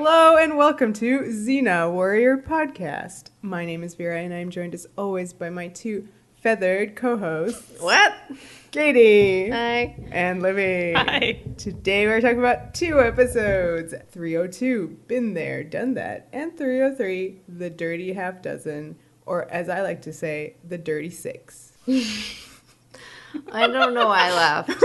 Hello and welcome to Xena Warrior Podcast. My name is Vera and I'm joined as always by my two feathered co-hosts. What? Katie. Hi. And Livy. Hi. Today we're talking about two episodes. 302, Been There, Done That. And 303, The Dirty Half Dozen. Or as I like to say, The Dirty Six. I don't know why I laughed.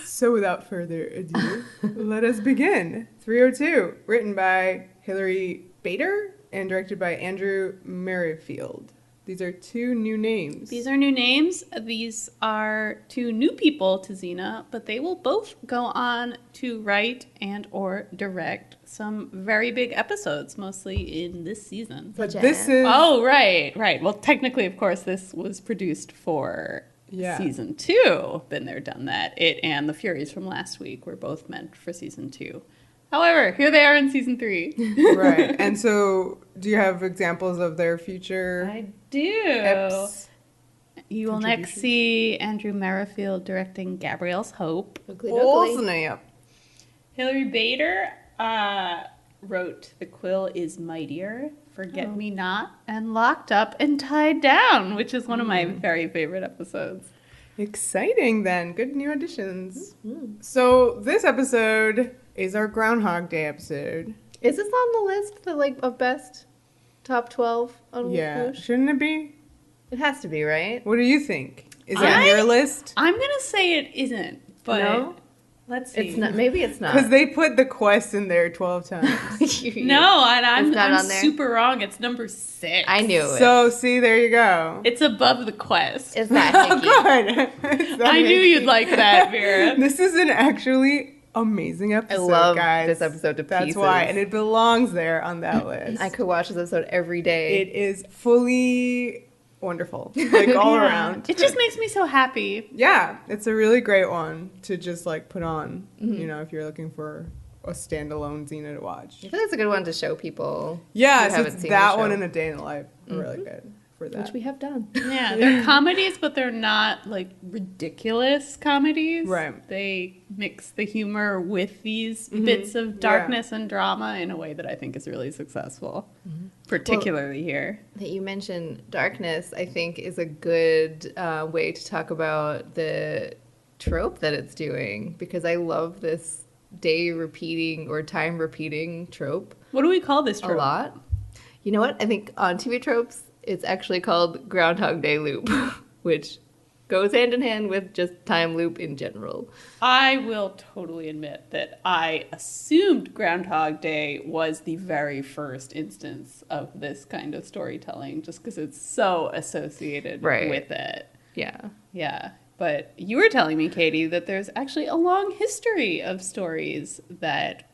So without further ado, let us begin. 302, written by Hilary Bader and directed by Andrew Merrifield. These are two new names. These are new names. These are two new people to Xena, but they will both go on to write and or direct some very big episodes, mostly in this season. But this is... Oh, right. Well, technically, of course, this was produced for season 2. Been there, done that. It and The Furies from last week were both meant for season 2. However, here they are in season 3. Right. And so, do you have examples of their future I do. eps? You will next see Andrew Merrifield directing Gabrielle's Hope. Oh, snap. Hilary Bader wrote The Quill is Mightier, Forget Me Not, and Locked Up and Tied Down, which is one of my very favorite episodes. Exciting, then. Good new additions. So, this episode is our Groundhog Day episode. Is this on the list of best top 12 on Yeah. Whoosh? Shouldn't it be? It has to be, right? What do you think? Is it on your list? I'm going to say it isn't, but No? let's see. It's not. Maybe it's not. Because they put the quest in there 12 times. No, and It's not I'm on there? super wrong. It's number 6. I knew it. So, see, there you go. It's above the quest. It's not Oh, hicky. good. It's not I knew hicky. you'd like that, Vera. This is an actually amazing episode, love guys. this episode to That's pieces. why, and it belongs there on that list. I could watch this episode every day. It is fully wonderful, like all Yeah. around. It just makes me so happy. Yeah, it's a really great one to just like put on. You know, if you're looking for a standalone Xena to watch. I think it's a good one to show people. Yeah, who so haven't it's seen that the one show. and A Day in the Life are really good for that. Which we have done. Yeah, they're comedies, but they're not like ridiculous comedies. Right. They mix the humor with these bits of darkness and drama in a way that I think is really successful, particularly here. That you mentioned darkness, I think, is a good way to talk about the trope that it's doing, because I love this day repeating or time repeating trope What do we call this a trope? lot. You know what? I think on TV tropes, it's actually called Groundhog Day loop, which goes hand in hand with just time loop in general. I will totally admit that I assumed Groundhog Day was the very first instance of this kind of storytelling, just because it's so associated with it. Yeah. Yeah. But you were telling me, Katie, that there's actually a long history of stories that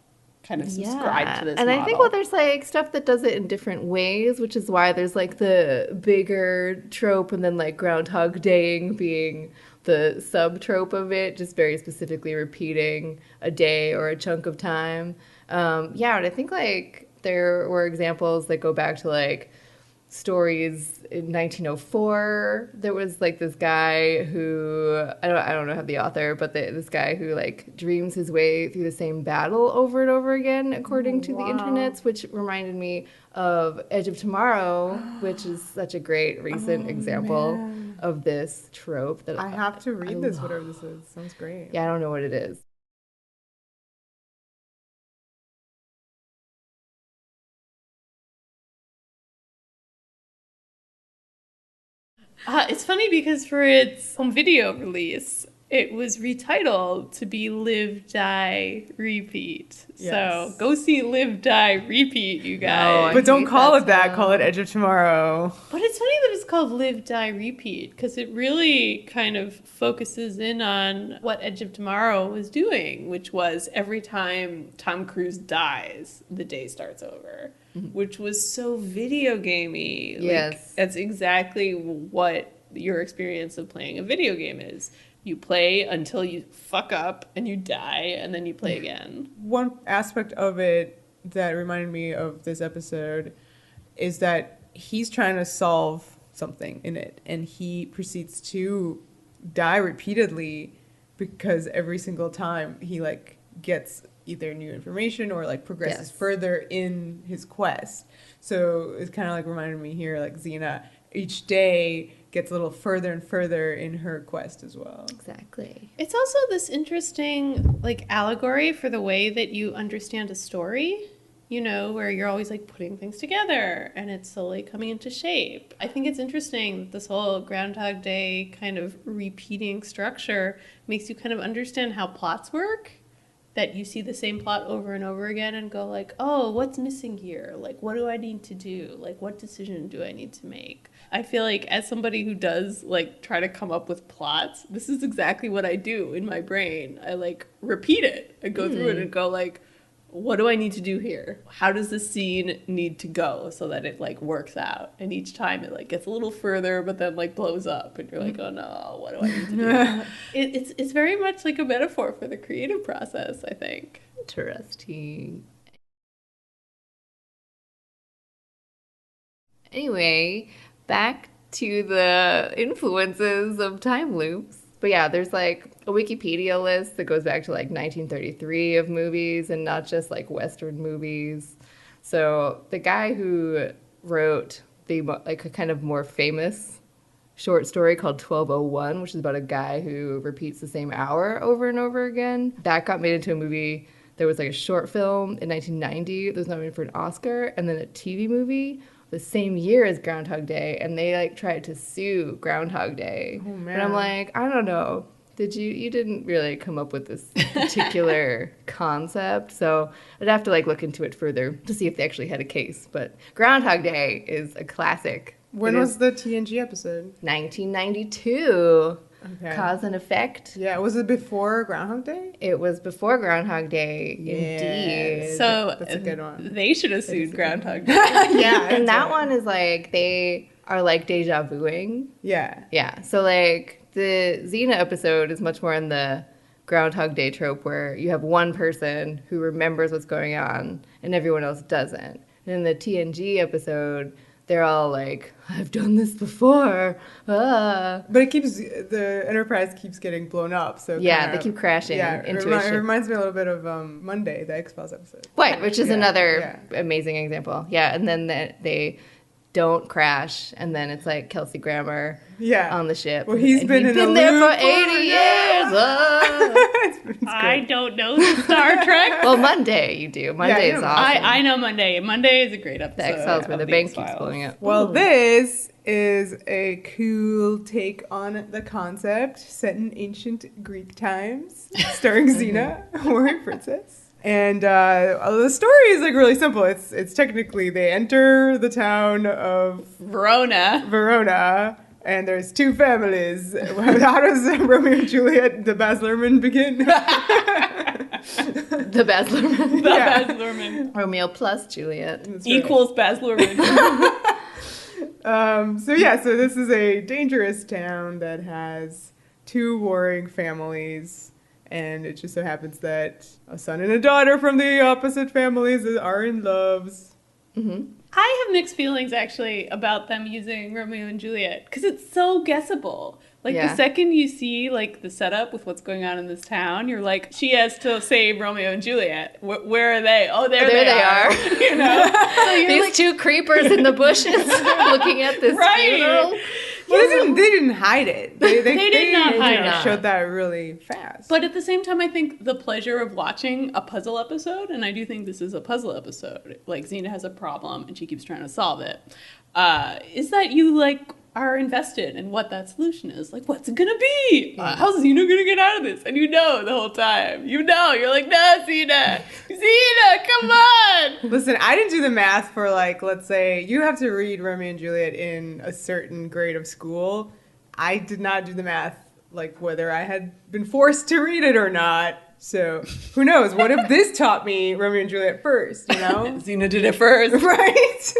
kind of subscribe to this and model. I think there's like stuff that does it in different ways, which is why there's like the bigger trope and then like Groundhog Daying being the sub trope of it, just very specifically repeating a day or a chunk of time. And I think like there were examples that go back to like stories in 1904. There was like this guy who I don't know the author, but this guy who like dreams his way through the same battle over and over again, according to the internets, which reminded me of Edge of Tomorrow, which is such a great recent example of this trope that I have to read this, whatever this is. Sounds great. Yeah, I don't know what it is. It's funny because for its home video release, it was retitled to be Live, Die, Repeat. Yes. So go see Live, Die, Repeat, you guys. But don't hate call that it that. song. Call it Edge of Tomorrow. But it's funny that it's called Live, Die, Repeat, because it really kind of focuses in on what Edge of Tomorrow was doing, which was every time Tom Cruise dies, the day starts over, which was so video gamey. Yes. Like, that's exactly what your experience of playing a video game is. You play until you fuck up and you die, and then you play again. One aspect of it that reminded me of this episode is that he's trying to solve something in it, and he proceeds to die repeatedly because every single time he like gets either new information or like progresses Yes. further in his quest. So it's kind of like reminded me here, like Xena each day gets a little further and further in her quest as well. Exactly. It's also this interesting like allegory for the way that you understand a story, you know, where you're always like putting things together and it's slowly coming into shape. I think it's interesting that this whole Groundhog Day kind of repeating structure makes you kind of understand how plots work. That you see the same plot over and over again and go like, oh, what's missing here? Like, what do I need to do? Like, what decision do I need to make? I feel like as somebody who does like try to come up with plots, this is exactly what I do in my brain. I like repeat it. I go through it and go like, what do I need to do here? How does this scene need to go so that it like works out? And each time it like gets a little further, but then like blows up, and you're like, oh no, what do I need to do? It's very much like a metaphor for the creative process, I think. Interesting. Anyway, back to the influences of time loops. But yeah, there's like a Wikipedia list that goes back to like 1933 of movies and not just like Western movies. So the guy who wrote the like a kind of more famous short story called 1201, which is about a guy who repeats the same hour over and over again, that got made into a movie. There was like a short film in 1990 that was nominated for an Oscar, and then a TV movie the same year as Groundhog Day, and they like tried to sue Groundhog Day. Oh, man. But I'm like, I don't know. You didn't really come up with this particular concept, so I'd have to like look into it further to see if they actually had a case. But Groundhog Day is a classic. When was the TNG episode? 1992. Okay. Cause and Effect. Yeah, was it before Groundhog Day? It was before Groundhog Day, indeed. So That's a good one. They should have sued Groundhog Day. Yeah. And that right. one is like, they are like déjà vuing. Yeah. Yeah. So like the Xena episode is much more in the Groundhog Day trope where you have one person who remembers what's going on and everyone else doesn't. And in the TNG episode, they're all like, I've done this before. Ah. But the Enterprise keeps getting blown up. So Yeah, they keep crashing into a it ship. reminds me a little bit of Monday, the X-Files episode. Right, which is Yeah, another amazing example. Yeah, and then they don't crash, and then it's like Kelsey Grammer on the ship. Well, he's and been he'd in the there loop for 80 years. Ah. It's I great. don't know the Star Trek. Well, Monday you do. Monday you is know, awesome. I know Monday. Monday is a great episode. The X-Files where of the bank keeps X-Files. blowing up. Well, Ooh. this is a cool take on the concept set in ancient Greek times, starring Xena, warrior princess. And the story is like really simple. It's technically they enter the town of Verona, and there's two families. How does Romeo and Juliet, the Baz Luhrmann, begin? The Baz Luhrmann. The Yeah. Baz Luhrmann. Romeo plus Juliet. That's right. Equals Baz Luhrmann. So this is a dangerous town that has two warring families, and it just so happens that a son and a daughter from the opposite families are in love. Mm-hmm. I have mixed feelings actually about them using Romeo and Juliet because it's so guessable. Like Yeah. the second you see like the setup with what's going on in this town, you're like, she has to save Romeo and Juliet. Where are they? Oh, there they are. You know, so you're These like, two creepers in the bushes looking at this Right. funeral. Well, they didn't hide it. They did not hide it. Showed that really fast. But at the same time, I think the pleasure of watching a puzzle episode, and I do think this is a puzzle episode, like Xena has a problem and she keeps trying to solve it, is that you like are invested in what that solution is. Like, what's it gonna be? How's Xena gonna get out of this? And you know the whole time. You know, you're like, no, Xena, come on. Listen, I didn't do the math for like, let's say you have to read Romeo and Juliet in a certain grade of school. I did not do the math like whether I had been forced to read it or not. So who knows? What if this taught me Romeo and Juliet first, you know? Xena did it first. Right?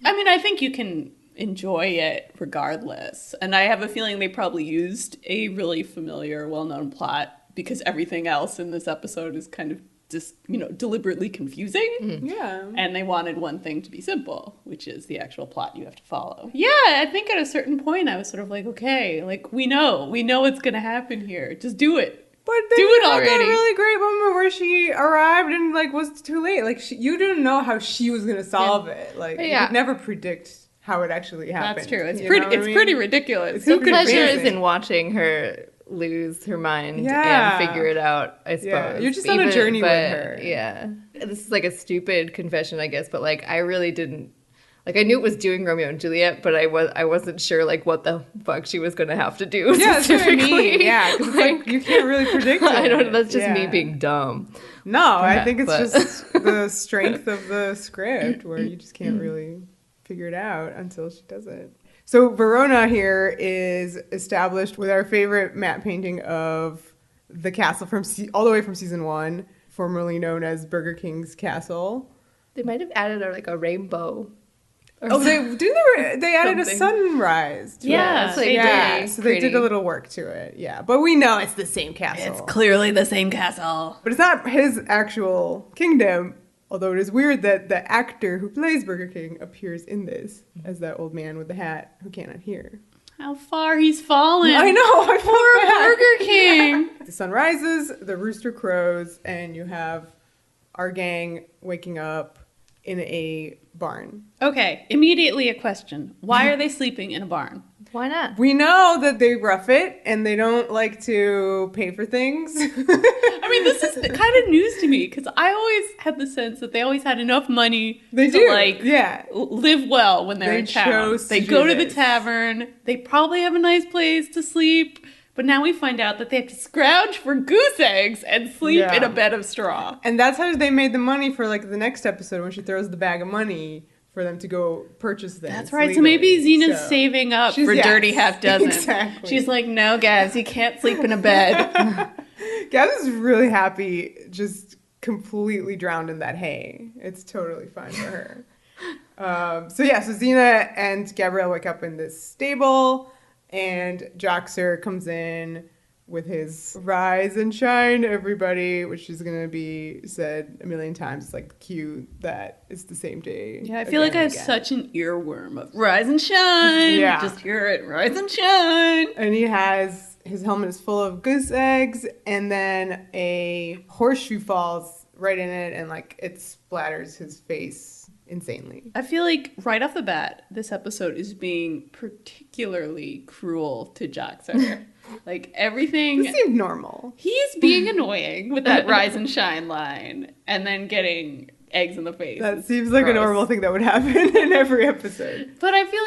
I mean, I think you can enjoy it regardless. And I have a feeling they probably used a really familiar, well-known plot because everything else in this episode is kind of just, deliberately confusing. Yeah. And they wanted one thing to be simple, which is the actual plot you have to follow. Yeah, I think at a certain point I was sort of like, okay, like we know what's going to happen here. Just do it. But then Do you it had that already. really great moment where she arrived and like was too late. Like you didn't know how she was gonna solve it. Like you Yeah. could never predict how it actually happened. That's true. It's You pretty. know what I It's mean? pretty ridiculous. It's Who super could Pleasure amazing. is in watching her lose her mind Yeah. and figure it out, I suppose. Yeah, you're just on a journey with her. Yeah. This is like a stupid confession, I guess, but like I really didn't like I knew it was doing Romeo and Juliet, but I wasn't sure like what the fuck she was gonna have to do. Yeah, that's what I specifically. mean. Yeah, because like you can't really predict it. I don't. That's just Yeah. me being dumb. No, I Yeah, think it's but- just the strength of the script where you just can't really figure it out until she does it. So Verona here is established with our favorite matte painting of the castle from all the way from season 1, formerly known as Burger King's castle. They might have added like a rainbow. or Oh, they added a Something. sunrise to Yeah, it. it's like Yeah, really so they did pretty. a little work to it. Yeah, but we know it's the same castle. clearly the same castle. But it's not his actual kingdom, although it is weird that the actor who plays Burger King appears in this as that old man with the hat who cannot hear. How far he's fallen. I know, I Poor feel bad. Burger King. The sun rises, the rooster crows, and you have our gang waking up in a barn. Okay, immediately a question. Why are they sleeping in a barn? Why not? We know that they rough it and they don't like to pay for things. I mean, this is kind of news to me because I always had the sense that they always had enough money They to do, like yeah. live well when they're They in town. chose to They do go to the this. tavern. They probably have a nice place to sleep. But now we find out that they have to scrounge for goose eggs and sleep Yeah. in a bed of straw. And that's how they made the money for like the next episode when she throws the bag of money for them to go purchase things. That's right. So legally. maybe Xena's So- saving up She's- for yes, dirty half dozen. exactly. She's like, no, guys, you can't sleep in a bed. Gab is really happy, just completely drowned in that hay. It's totally fine for her. So Xena and Gabrielle wake up in this stable, and Joxer comes in with his rise and shine, everybody, which is going to be said a million times. It's like cue that it's the same day. Yeah, I feel like I have again. such an earworm of rise and shine. Yeah. Just hear it, rise and shine. And he has, his helmet is full of goose eggs, and then a horseshoe falls right in it, and like it splatters his face insanely. I feel like right off the bat, this episode is being particularly cruel to Joxer. Like everything, This seemed normal. he's being annoying with that rise and shine line, and then getting eggs in the face. That It's seems like a gross. normal thing that would happen in every episode. But I feel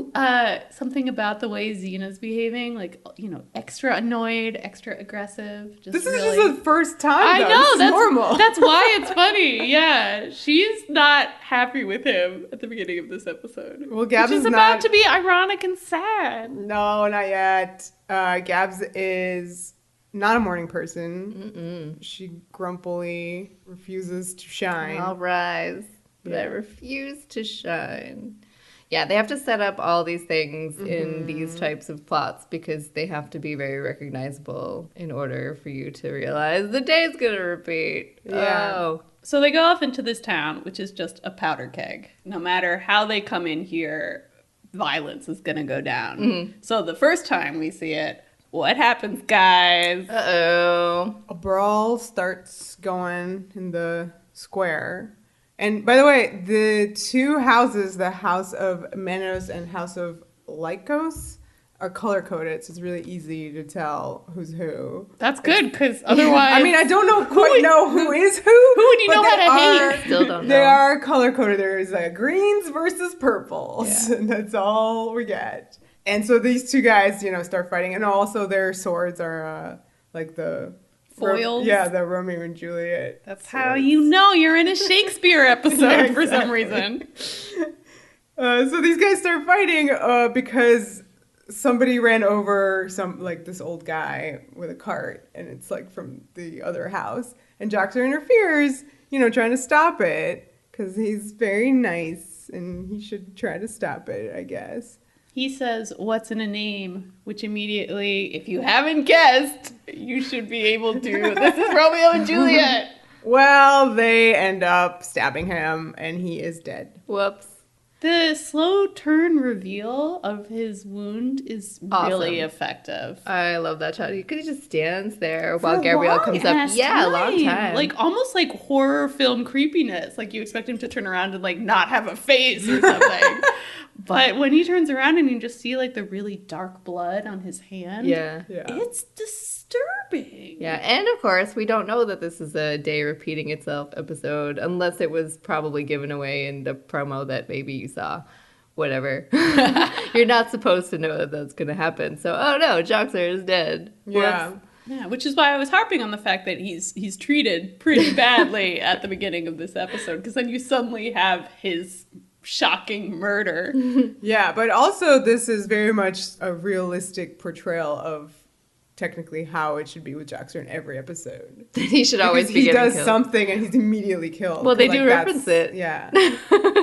like something about the way Xena's behaving, like, you know, extra annoyed, extra aggressive. Just This is really... just the first time. I though. know, This is that's normal. That's why it's funny. Yeah, she's not happy with him at the beginning of this episode. Well, Gabs which is is about not- to be ironic and sad. No, not yet. Gabs is not a morning person. She grumpily refuses to shine. I'll rise, but I Yeah. refuse to shine. Yeah, they have to set up all these things in these types of plots because they have to be very recognizable in order for you to realize the day's gonna repeat. Yeah. Oh. So they go off into this town, which is just a powder keg. No matter how they come in here, violence is gonna go down. So the first time we see it, what happens, guys? Uh-oh. A brawl starts going in the square. And by the way, the two houses, the House of Manos and House of Lycos, are color-coded, so it's really easy to tell who's who. That's good, because otherwise... I mean, I don't quite know who is who. Who would you but know they how to hate? Still don't know. They are color-coded. There's greens versus purples. And that's all we get. And so these two guys, you know, start fighting. And also their swords are like the... Foils? the Romeo and Juliet. That's how you know you're in a Shakespeare episode for some reason. So these guys start fighting because somebody ran over this old guy with a cart, and it's like from the other house. And Joxer interferes, you know, trying to stop it because he's very nice and he should try to stop it, I guess. He says, "What's in a name?" Which immediately, if you haven't guessed, you should be able to. This is Romeo and Juliet. Well, they end up stabbing him and he is dead. Whoops. The slow turn reveal of his wound is really Awesome. effective. I love that shot. Because he just stands there For while a Gabrielle long comes up. ass Yeah, a long time. Like almost like horror film creepiness. Like you expect him to turn around and like not have a face or something. But when he turns around and you just see like the really dark blood on his hand, yeah. it's disturbing. Yeah, and of course, we don't know that this is a day repeating itself episode unless it was probably given away in the promo that maybe you saw. Whatever. You're not supposed to know that that's going to happen. So, oh no, Joxer is dead. Yeah. Whoops. Yeah, which is why I was harping on the fact that he's treated pretty badly at the beginning of this episode, because then you suddenly have his shocking murder. Yeah, but also this is very much a realistic portrayal of technically how it should be with Joxer in every episode. He should always Because be he getting does killed. something and he's immediately killed. Well, they 'Cause, do reference it. Yeah.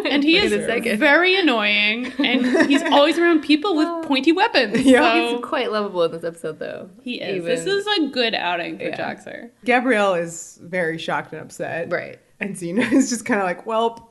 And he is In a second. very annoying, and he's always around people with pointy weapons. Yeah. So He's quite lovable in this episode, though. he is. Even- This is a good outing for Yeah. Joxer. Gabrielle is very shocked and upset. Right. And Xena is just kind of like, welp.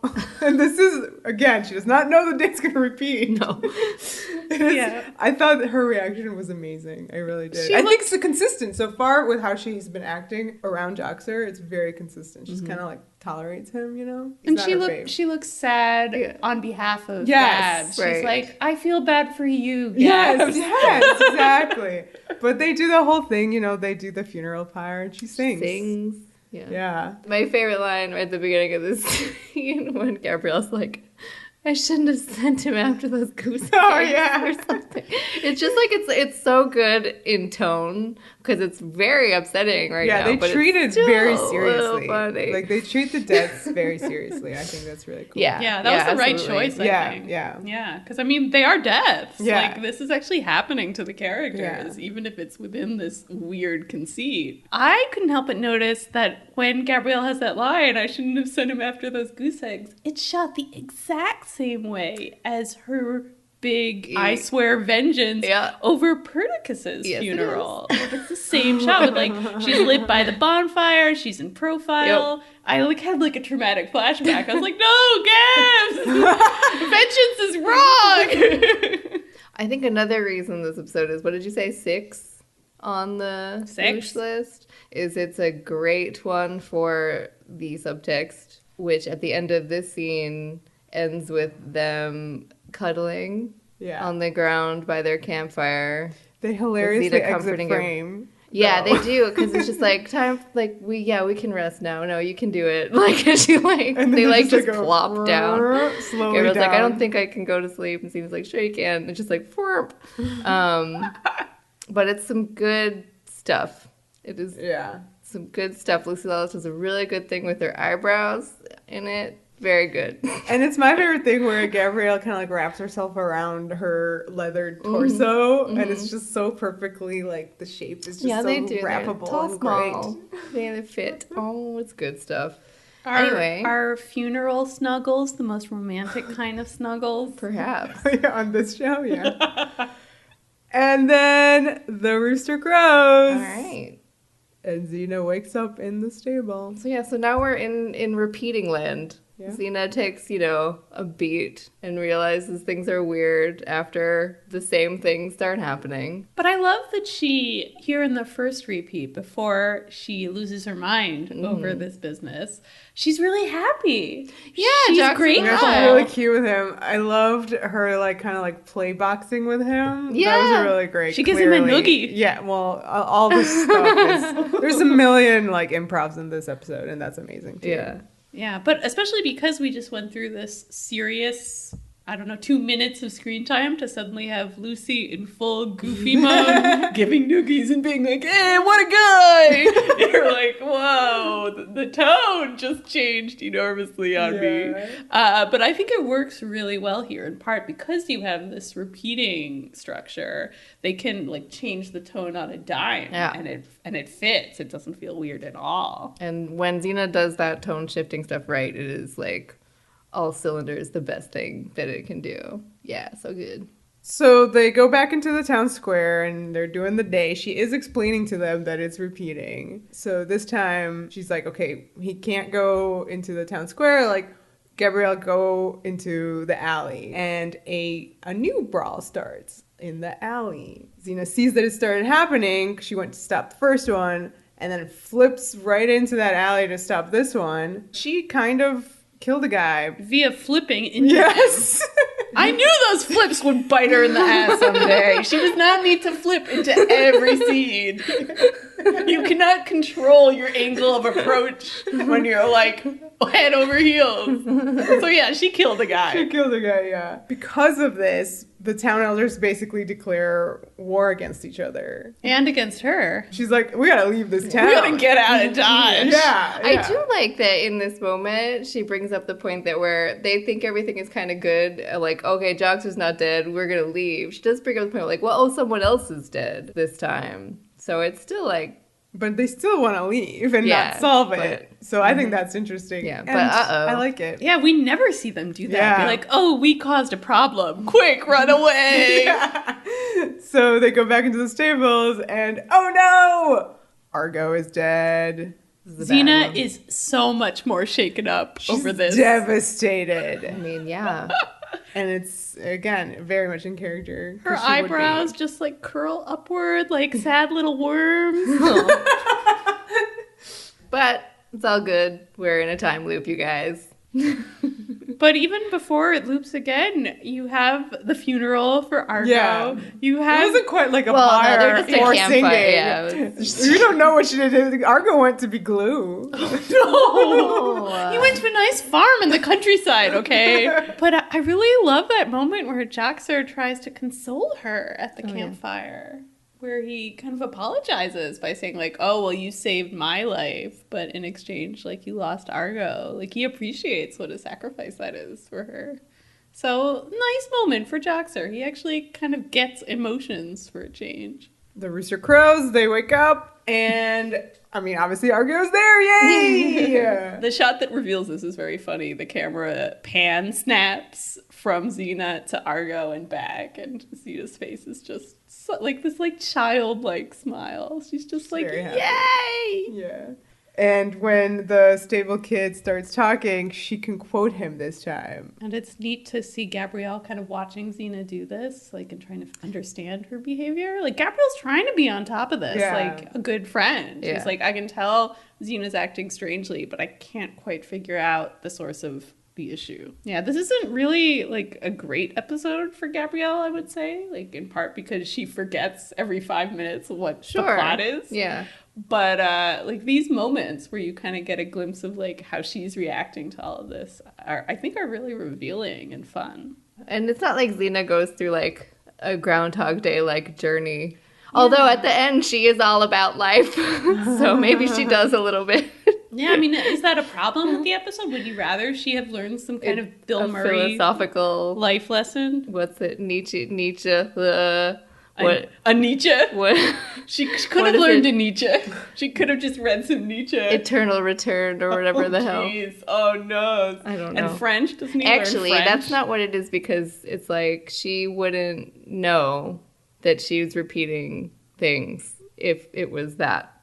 And this is, again, she does not know the day's going to repeat. No. It is- Yeah. I thought that her reaction was amazing. I really did. She I think it's consistent so far with how she's been acting around Joxer. It's very consistent. She's kind of like tolerates him, you know? He's And not her fave. she looks sad Yeah. on behalf of Yes, Gab. right. She's like, I feel bad for you, Gab. Yes, exactly. But they do the whole thing, you know, they do the funeral pyre and she sings. Sings. Yeah. Yeah. My favorite line right at the beginning of this scene when Gabrielle's like, I shouldn't have sent him after those goose Oh, eggs," yeah. or something. It's just like it's so good in tone because it's very upsetting right Yeah, now. they but treat it it's still very a little seriously. funny. Like they treat the deaths very seriously. I think that's really cool. yeah, Yeah, that was the right absolutely. choice, I Yeah, think. yeah. Yeah, because I mean, they are deaths. Yeah. Like, this is actually happening to the characters, Yeah. even if it's within this weird conceit. I couldn't help but notice that when Gabrielle has that line, I shouldn't have sent him after those goose eggs, it's shot the exact same way as her big, I swear, vengeance Yeah. over Perdiccas's Yes, it funeral. It's the same shot with, like, she's lit by the bonfire, she's in profile. Yep. I had a traumatic flashback. I was like, no, Gabs! Vengeance is wrong! I think another reason this episode is, what did you say, 6 on the 6? wish list? Is it's a great one for the subtext, which at the end of this scene ends with them cuddling Yeah. on the ground by their campfire. They hilariously Zena exit comforting her. frame. Yeah, though. they do, because it's just like time. Like we can rest now. No, you can do it. Like and she like And then they like just go plop down. slowly Gabrielle's down. like, I don't think I can go to sleep, and Zena's like, sure you can. And it's just like, "Fwurp." But it's some good stuff. It is Yeah. some good stuff. Lucy Lawless does a really good thing with her eyebrows in it. Very good. And it's my favorite thing where Gabrielle kind of like wraps herself around her leathered torso, and it's just so perfectly like the shape is just Yeah, so they do. They're wrappable tall, and small. They fit. Oh, it's good stuff. Are, Anyway. are funeral snuggles the most romantic kind of snuggles? Perhaps. great on this show. Yeah. And then the rooster crows. All right. And Xena wakes up in the stable. So yeah, so now we're in repeating land. Yeah. Xena takes, a beat and realizes things are weird after the same things start happening. But I love that she, here in the first repeat, before she loses her mind over this business, she's really happy. Yeah, she's Joxer grateful. Yeah, Wow. she's really cute with him. I loved her like kind of like play boxing with him. That Yeah. was really great. She gives him a clearly. noogie. Yeah, well, all this stuff is there's a million like improvs in this episode, and that's amazing too. Yeah. Yeah, but especially because we just went through this serious, 2 minutes of screen time to suddenly have Lucy in full goofy mode, giving noogies and being like, hey, what a guy! You're like, whoa, the tone just changed enormously on me. But I think it works really well here, in part because you have this repeating structure. They can change the tone on a dime, Yeah. and it fits. It doesn't feel weird at all. And when Xena does that tone shifting stuff right, it is like all cylinders the best thing that it can do. Yeah, so good. So they go back into the town square and they're doing the day. She is explaining to them that it's repeating. So this time she's like, okay, he can't go into the town square. Like, Gabrielle go into the alley, and a new brawl starts in the alley. Xena sees that it started happening. She went to stop the first one, and then flips right into that alley to stop this one. She kind of killed a guy. Via flipping into Yes! I knew those flips would bite her in the ass someday. She does not need to flip into every scene. You cannot control your angle of approach when you're like head over heels. So yeah, she killed a guy. She killed a guy, yeah. Because of this, the town elders basically declare war against each other. And against her. She's like, we gotta leave this town. We gotta get out of Dodge. Yeah. I do like that in this moment, she brings up the point that where they think everything is kind of good. Like, okay, Joxer's not dead. We're going to leave. She does bring up the point like, well, someone else is dead this time. So it's still like. But they still want to leave and not solve it. So I think that's interesting. Yeah, and but I like it. Yeah, we never see them do that. Yeah. Be like, oh, we caused a problem. Quick, run away. Yeah. So they go back into the stables and, oh no! Argo is dead. Xena is so much more shaken up over this. Devastated. I mean, yeah. And it's, again, very much in character. Her eyebrows just like curl upward like sad little worms. But it's all good. We're in a time loop, you guys. But even before it loops again, you have the funeral for Argo. Yeah. You It have wasn't quite like a Well, no, fire they're just a or campfire, singing. yeah, You don't know what she did. Argo went to be glue. no. You went to a nice farm in the countryside, okay? But I really love that moment where Joxer tries to console her at the campfire. Where he kind of apologizes by saying like, oh, well, you saved my life, but in exchange, like, you lost Argo. Like, he appreciates what a sacrifice that is for her. So, nice moment for Joxer. He actually kind of gets emotions for a change. The rooster crows, they wake up, and, I mean, obviously Argo's there, yay! The shot that reveals this is very funny. The camera pan snaps from Xena to Argo and back, and Xena's face is just like this like childlike smile. She's just like, very happy. yay! Yeah. And when the stable kid starts talking, she can quote him this time. And it's neat to see Gabrielle kind of watching Xena do this, like, and trying to understand her behavior. Like, Gabrielle's trying to be on top of this, like a good friend. Yeah. She's like, I can tell Xena's acting strangely, but I can't quite figure out the source of the issue. Yeah, this isn't really, like, a great episode for Gabrielle, I would say. Like, in part because she forgets every 5 minutes what the plot is. Yeah. But like these moments where you kind of get a glimpse of like how she's reacting to all of this I think are really revealing and fun. And it's not like Xena goes through like a Groundhog Day like journey. Although at the end she is all about life. So maybe she does a little bit. Yeah, I mean, is that a problem with the episode? Would you rather she have learned some kind of Bill Murray philosophical life lesson? What's it? Nietzsche. What? A Nietzsche? What? She could have learned a Nietzsche. She could have just read some Nietzsche. Eternal Return or whatever the hell. Oh no. I don't know. And French? Doesn't he Actually, learn French? that's not what it is because it's like she wouldn't know that she was repeating things if it was that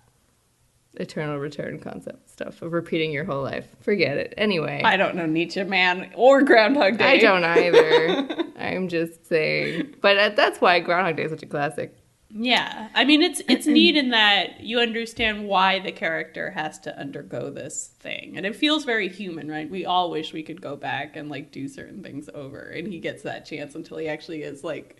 eternal return concept stuff of repeating your whole life. Forget it. Anyway. I don't know Nietzsche, man, or Groundhog Day. I don't either. I'm just saying. But that's why Groundhog Day is such a classic. Yeah. I mean, it's neat in that you understand why the character has to undergo this thing. And it feels very human, right? We all wish we could go back and, like, do certain things over. And he gets that chance until he actually is, like,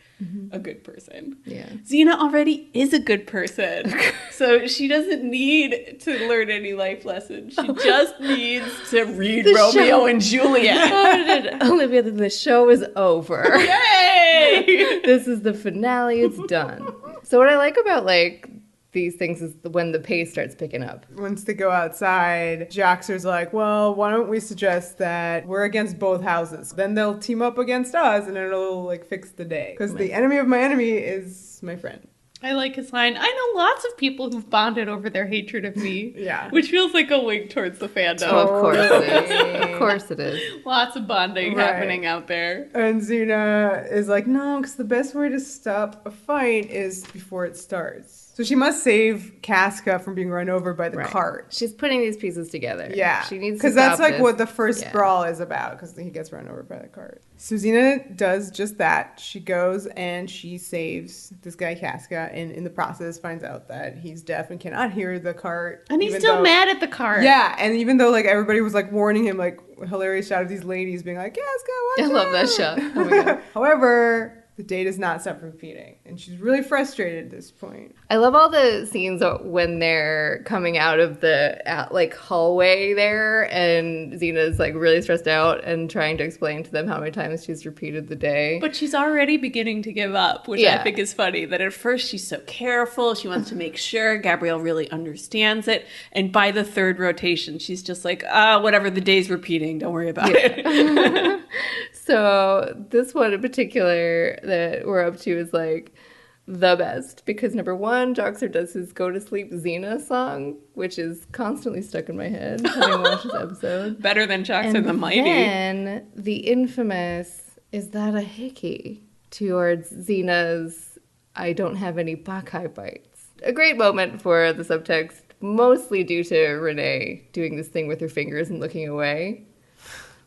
a good person. Yeah. Xena already is a good person. So she doesn't need to learn any life lessons. She just needs to read Romeo and Juliet. Olivia, the show is over. Yay! This is the finale. It's done. So what I like about, like, these things is when the pace starts picking up. Once they go outside, Joxer's like, well, why don't we suggest that we're against both houses? Then they'll team up against us and it'll, like, fix the day. Because the enemy of my enemy is my friend. I like his line. I know lots of people who've bonded over their hatred of me. Yeah. Which feels like a wink towards the fandom. Oh, of course it is. Of course it is. Lots of bonding happening out there. And Xena is like, no, because the best way to stop a fight is before it starts. So she must save Casca from being run over by the Right. cart. She's putting these pieces together. Yeah. She needs to because that's stop like this. what the first Yeah. brawl is about, because he gets run over by the cart. So Xena does just that. She goes and she saves this guy Casca, and in the process finds out that he's deaf and cannot hear the cart. And he's even still though- mad at the cart. Yeah, and even though like everybody was like warning him, like hilarious shot of these ladies being like, Casca, watch I love that out." shot. Oh my God. However, the day does not stop repeating, and she's really frustrated at this point. I love all the scenes when they're coming out of the like hallway there, and Xena's like really stressed out and trying to explain to them how many times she's repeated the day. But she's already beginning to give up, which Yeah. I think is funny. That at first she's so careful. She wants to make sure Gabrielle really understands it. And by the third rotation, she's just like, whatever, the day's repeating. Don't worry about it. So this one in particular that we're up to is like the best because number one, Joxer does his "Go to Sleep" Xena song, which is constantly stuck in my head having watched this episode. Better than Joxer And the Mighty. then the infamous "Is that a hickey?" towards Xena's "I don't have any Bakai bites." A great moment for the subtext, mostly due to Renee doing this thing with her fingers and looking away.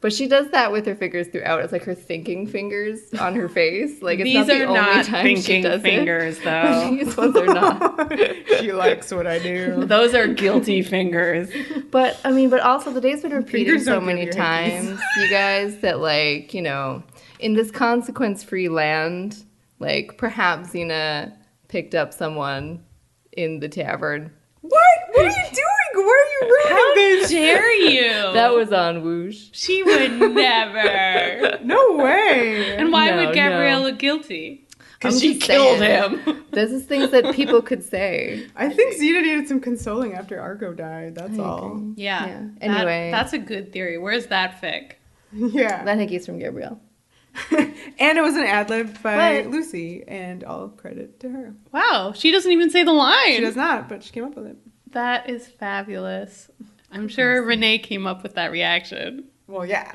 But she does that with her fingers throughout. It's like her thinking fingers on her face. Like it's These not the are only not time she thinking does fingers, it. though. These ones are not. She likes what I do. Those are guilty fingers. But I mean, but also the day's been repeating Fingers so don't many give you hickeys. times, you guys, that like, you know, in this consequence-free land, like perhaps Xena picked up someone in the tavern. What? What are you doing? Why are you How ruining this? dare you? That was on Whoosh. She would never. No way. And why No, would Gabrielle no. look guilty? I'm Because she just killed saying. him. This is things that people could say. I think Xena needed some consoling after Argo died. That's I all. agree. Yeah. Yeah. Anyway. That's a good theory. Where's that fic? Yeah. That hickey's from Gabrielle. And it was an ad lib by But- Lucy, and all credit to her. Wow. She doesn't even say the line. She does not, but she came up with it. That is fabulous. I'm sure Renee came up with that reaction. Well, yeah.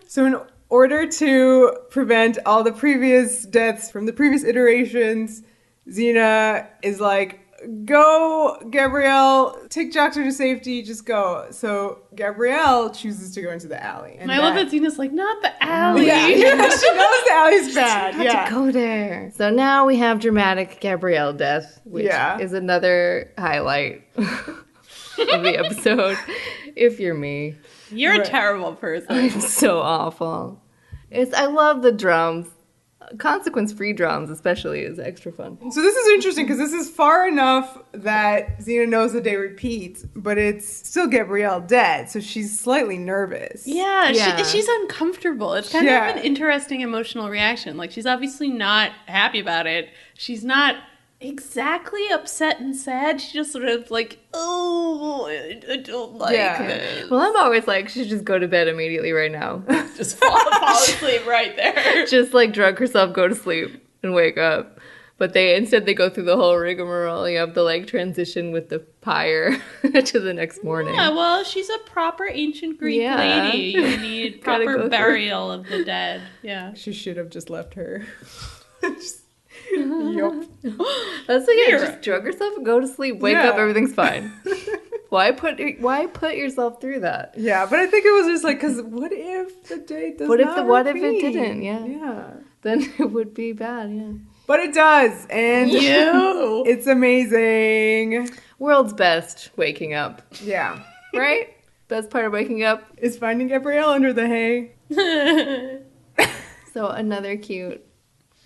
So in order to prevent all the previous deaths from the previous iterations, Xena is like, go, Gabrielle, take Joxer to safety, just go. So Gabrielle chooses to go into the alley. And I love that Zena's like, not the alley. Yeah, she knows the alley's bad. Had Yeah. to go there. So now we have dramatic Gabrielle death, which Yeah. is another highlight of the episode. If you're me, You're a Right. terrible person. I'm so awful. I love the drums. Consequence-free drums, especially, is extra fun. So this is interesting because this is far enough that Xena knows the day repeats, but it's still Gabrielle dead, so she's slightly nervous. Yeah, Yeah. she's uncomfortable. It's kind Yeah. of an interesting emotional reaction. Like, she's obviously not happy about it. She's not exactly upset and sad. She's just sort of like, oh, I don't like Yeah. it. Well, I'm always like, she should just go to bed immediately right now. Just fall asleep right there. Just like drug herself, go to sleep, and wake up. But instead they go through the whole rigmarole. You have the like transition with the pyre to the next morning. Yeah, well, she's a proper ancient Greek Yeah. lady. You need Gotta go proper through. burial of the dead. Yeah. She should have just left her. Yup. That's like, yeah, Vera. just drug herself and go to sleep. Wake Yeah. up, everything's fine. Why put yourself through that? Yeah, but I think it was just like, because what if the day does What if not the- what if it repeat? didn't? Yeah. Yeah. Then it would be bad, yeah. But it does, and You. it's amazing. World's best waking up, Yeah. right? Best part of waking up. Is finding Gabrielle under the hay. So another cute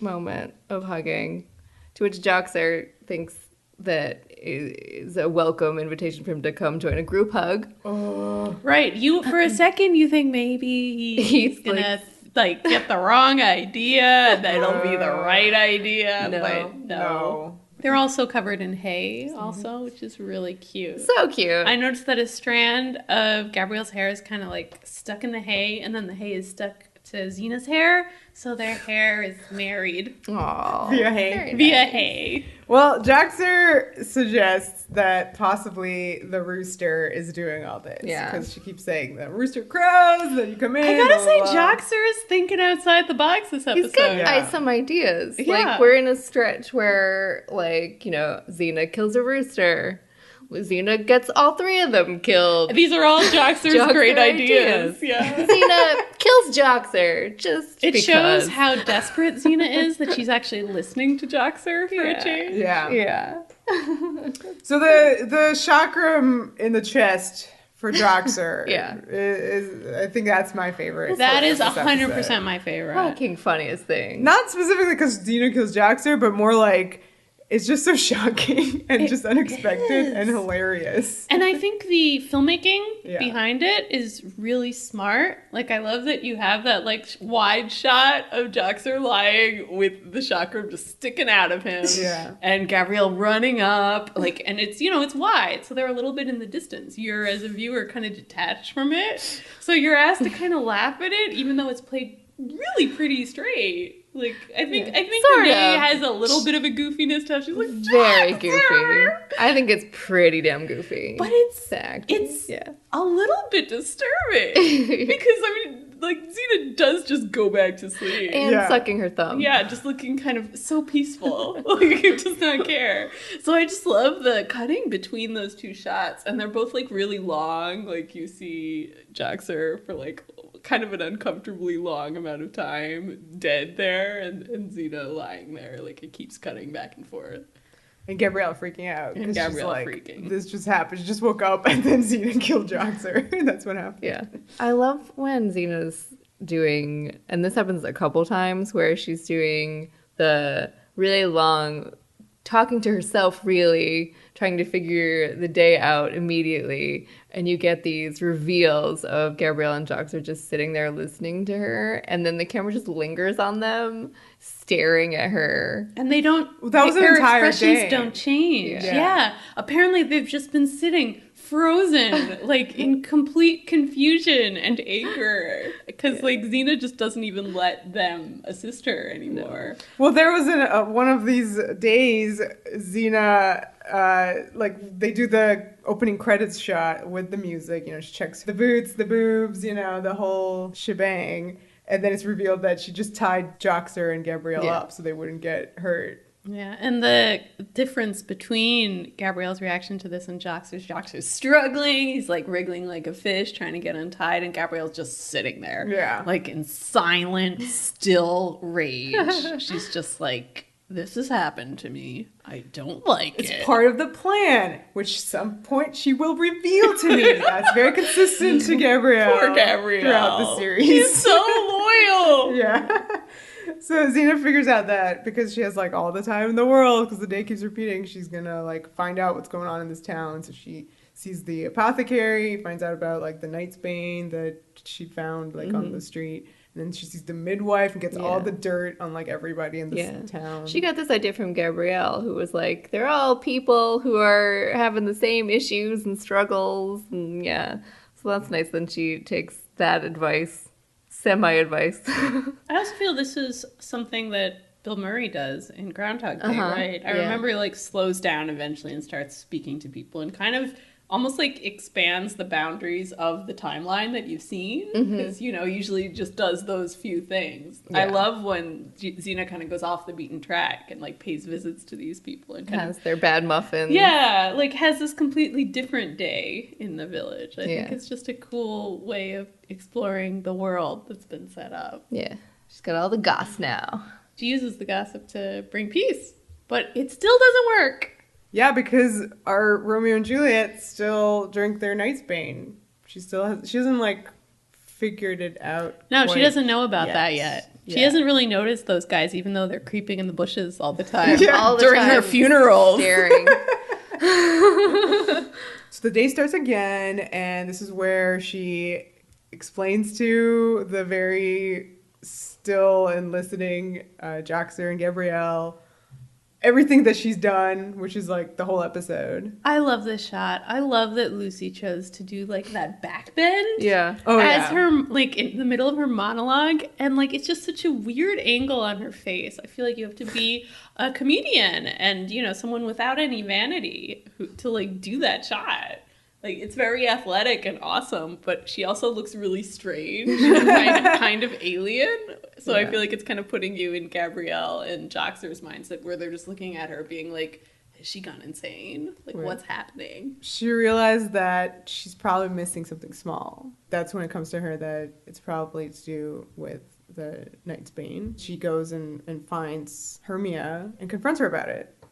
moment of hugging, to which Joxer thinks that is a welcome invitation for him to come join a group hug. Oh. Right. You for a second you think maybe he's He's gonna like get the wrong idea and that'll be the right idea. No. But no. They're also covered in hay also, which is really cute. So cute. I noticed that a strand of Gabrielle's hair is kind of like stuck in the hay, and then the hay is stuck to Xena's hair, so their hair is married Aww. Via hay. via hay. Well, Joxer suggests that possibly the rooster is doing all this. Yeah. Because she keeps saying the rooster crows, then you come in. I gotta blah, say, blah, blah. Joxer is thinking outside the box this episode. He's got Yeah. some ideas. Yeah. Like, we're in a stretch where, like, you know, Xena kills a rooster. Xena gets all three of them killed. These are all Joxer's Joxer great ideas. ideas. Yeah. Xena kills Joxer just It because. shows how desperate Xena is that she's actually listening to Joxer for a change. Yeah. Yeah. So the chakram in the chest for Joxer Yeah. is I think that's my favorite. That is of this 100% episode. my favorite. Fucking funniest thing. Not specifically because Xena kills Joxer, but more like it's just so shocking and just unexpected is. and hilarious. And I think the filmmaking Yeah. behind it is really smart. Like, I love that you have that, like, wide shot of Joxer lying with the chakram just sticking out of him. Yeah. And Gabrielle running up. Like, and it's, it's wide. So they're a little bit in the distance. You're, as a viewer, kind of detached from it. So you're asked to kind of laugh at it, even though it's played really pretty straight. Like, I think Sort Renee of. has a little bit of a goofiness to how she's like, Very "Joxer!" goofy. I think it's pretty damn goofy. But it's The acting. it's yeah. a little bit disturbing because I mean, like, Xena does just go back to sleep. And Yeah. sucking her thumb. Yeah, just looking kind of so peaceful. Like, it does not care. So I just love the cutting between those two shots, and they're both like really long. Like, you see Joxer for like kind of an uncomfortably long amount of time dead there, and Xena lying there. Like, it keeps cutting back and forth. And Gabrielle freaking out. And 'cause she's Gabrielle like, freaking. This just happened. She just woke up and then Xena killed Joxer. That's what happened. Yeah. I love when Xena's doing, and this happens a couple times, where she's doing the really long, talking to herself, really trying to figure the day out immediately. And you get these reveals of Gabrielle and Joxer just sitting there listening to her. And then the camera just lingers on them, staring at her. And they don't. That was an their entire expressions day. don't change. Yeah. Yeah. Apparently, they've just been sitting frozen, like in complete confusion and anger, because like Xena just doesn't even let them assist her anymore. Well, there was one of these days, Xena, like, they do the opening credits shot with the music. You know, she checks the boots, the boobs, the whole shebang. And then it's revealed that she just tied Joxer and Gabrielle Yeah. up so they wouldn't get hurt. Yeah, and the difference between Gabrielle's reaction to this and Joxer's struggling. He's like wriggling like a fish, trying to get untied, and Gabrielle's just sitting there, Yeah. like in silent, still rage. She's just like, this has happened to me. I don't like It's it. part of the plan, which some point she will reveal to me. That's very consistent to Gabrielle. Poor Gabrielle. Throughout the series. She's so loyal. Yeah. So Xena figures out that because she has like all the time in the world, because the day keeps repeating, she's gonna like find out what's going on in this town. So she sees the apothecary, finds out about like the Knight's Bane that she found like on the street. And then she sees the midwife and gets all Yeah. the dirt on like everybody in this Yeah. town. She got this idea from Gabrielle, who was like, they're all people who are having the same issues and struggles. And yeah. So that's nice. Then she takes that advice, semi-advice. I also feel this is something that Bill Murray does in Groundhog Day, Uh-huh, right? I yeah. remember he like slows down eventually and starts speaking to people and kind of almost like expands the boundaries of the timeline that you've seen, because usually just does those few things. I Yeah. love when Xena kind of goes off the beaten track and like pays visits to these people and kind Has of their bad muffins. like has this completely different day in the village. I think Yeah. it's just a cool way of exploring the world that's been set up. Yeah. She's got all the goss now. She uses the gossip to bring peace, but it still doesn't work. Yeah, because our Romeo and Juliet still drink their Knight's Bane. She hasn't like figured it out. No, she quite doesn't know about yet. that yet. She Yeah. hasn't really noticed those guys, even though they're creeping in the bushes all the time. Yeah. All the During time, her funeral. Staring. So the day starts again, and this is where she explains to the very still and listening Joxer and Gabrielle everything that she's done, which is like the whole episode. I love this shot. I love that Lucy chose to do like that back bend. Yeah. As her, like, in the middle of her monologue. And like, it's just such a weird angle on her face. I feel like you have to be a comedian and, you know, someone without any vanity to like do that shot. Like, it's very athletic and awesome, but she also looks really strange and kind of alien. So I feel like it's kind of putting you in Gabrielle and Joxer's mindset where they're just looking at her being like, has she gone insane? Like, what's happening? She realized that she's probably missing something small. That's when it comes to her that it's probably to do with the Knight's Bane. She goes and finds Hermia and confronts her about it.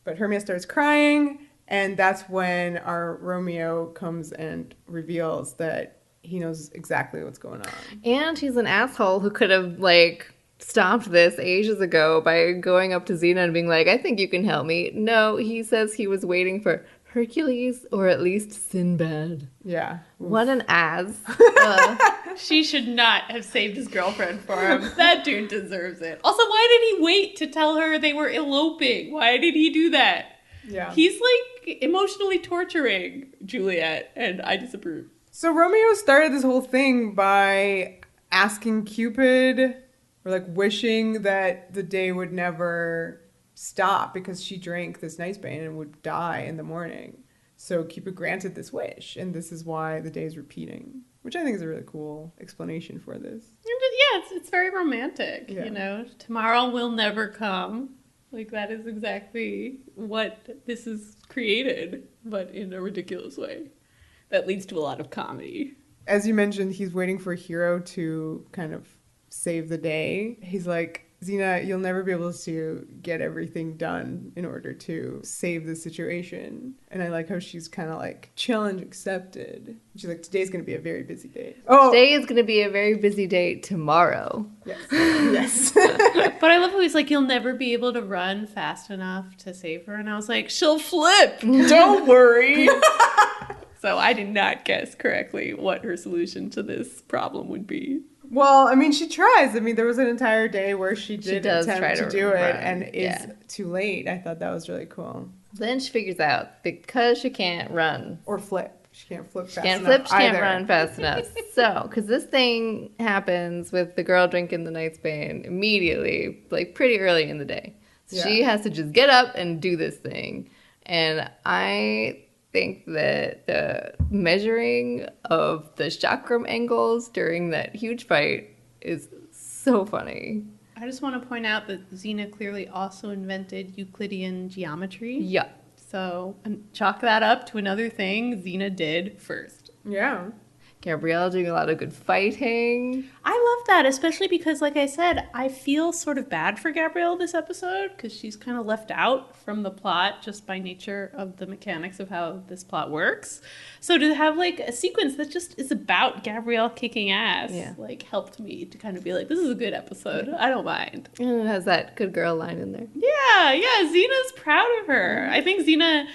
But Hermia starts crying. And that's when our Romeo comes and reveals that he knows exactly what's going on. And he's an asshole who could have, like, stopped this ages ago by going up to Xena and being like, I think you can help me. No, he says he was waiting for Hercules or at least Sinbad. Yeah. What an ass. She should not have saved his girlfriend for him. That dude deserves it. Also, why did he wait to tell her they were eloping? Why did he do that? Yeah. He's like emotionally torturing Juliet, and I disapprove. So Romeo started this whole thing by asking Cupid, or like wishing that the day would never stop because she drank this Knight's Bane and would die in the morning. So Cupid granted this wish, and this is why the day is repeating, which I think is a really cool explanation for this. Yeah, it's very romantic, Yeah. you know? Tomorrow will never come. Like, that is exactly what this is created, but in a ridiculous way. That leads to a lot of comedy. As you mentioned, he's waiting for a hero to kind of save the day. He's like, Xena, you'll never be able to get everything done in order to save the situation. And I like how she's kind of like, challenge accepted. She's like, today's going to be a very busy day. Oh, Today is going to be a very busy day tomorrow. yes. Yes. But I love how he's like, you'll never be able to run fast enough to save her. And I was like, she'll flip. Don't worry. So I did not guess correctly what her solution to this problem would be. Well, I mean, she tries. I mean, there was an entire day where she did does try attempt to to do it run, and is yeah. too late. I thought that was really cool. Then she figures out because she can't run. Or flip. She can't flip fast Can't enough flip, she can't either. run fast enough. So, because this thing happens with the girl drinking the Knight's Bane immediately, like pretty early in the day. So she has to just get up and do this thing. And I think that the measuring of the chakram angles during that huge fight is so funny. I just want to point out that Xena clearly also invented Euclidean geometry. Yeah. So chalk that up to another thing Xena did first. Yeah. Gabrielle doing a lot of good fighting. I love that, especially because, like I said, I feel sort of bad for Gabrielle this episode because she's kind of left out from the plot just by nature of the mechanics of how this plot works. So to have like a sequence that just is about Gabrielle kicking ass, like helped me to kind of be like, this is a good episode. I don't mind. And it has that good girl line in there. Yeah, Xena's proud of her. I think Xena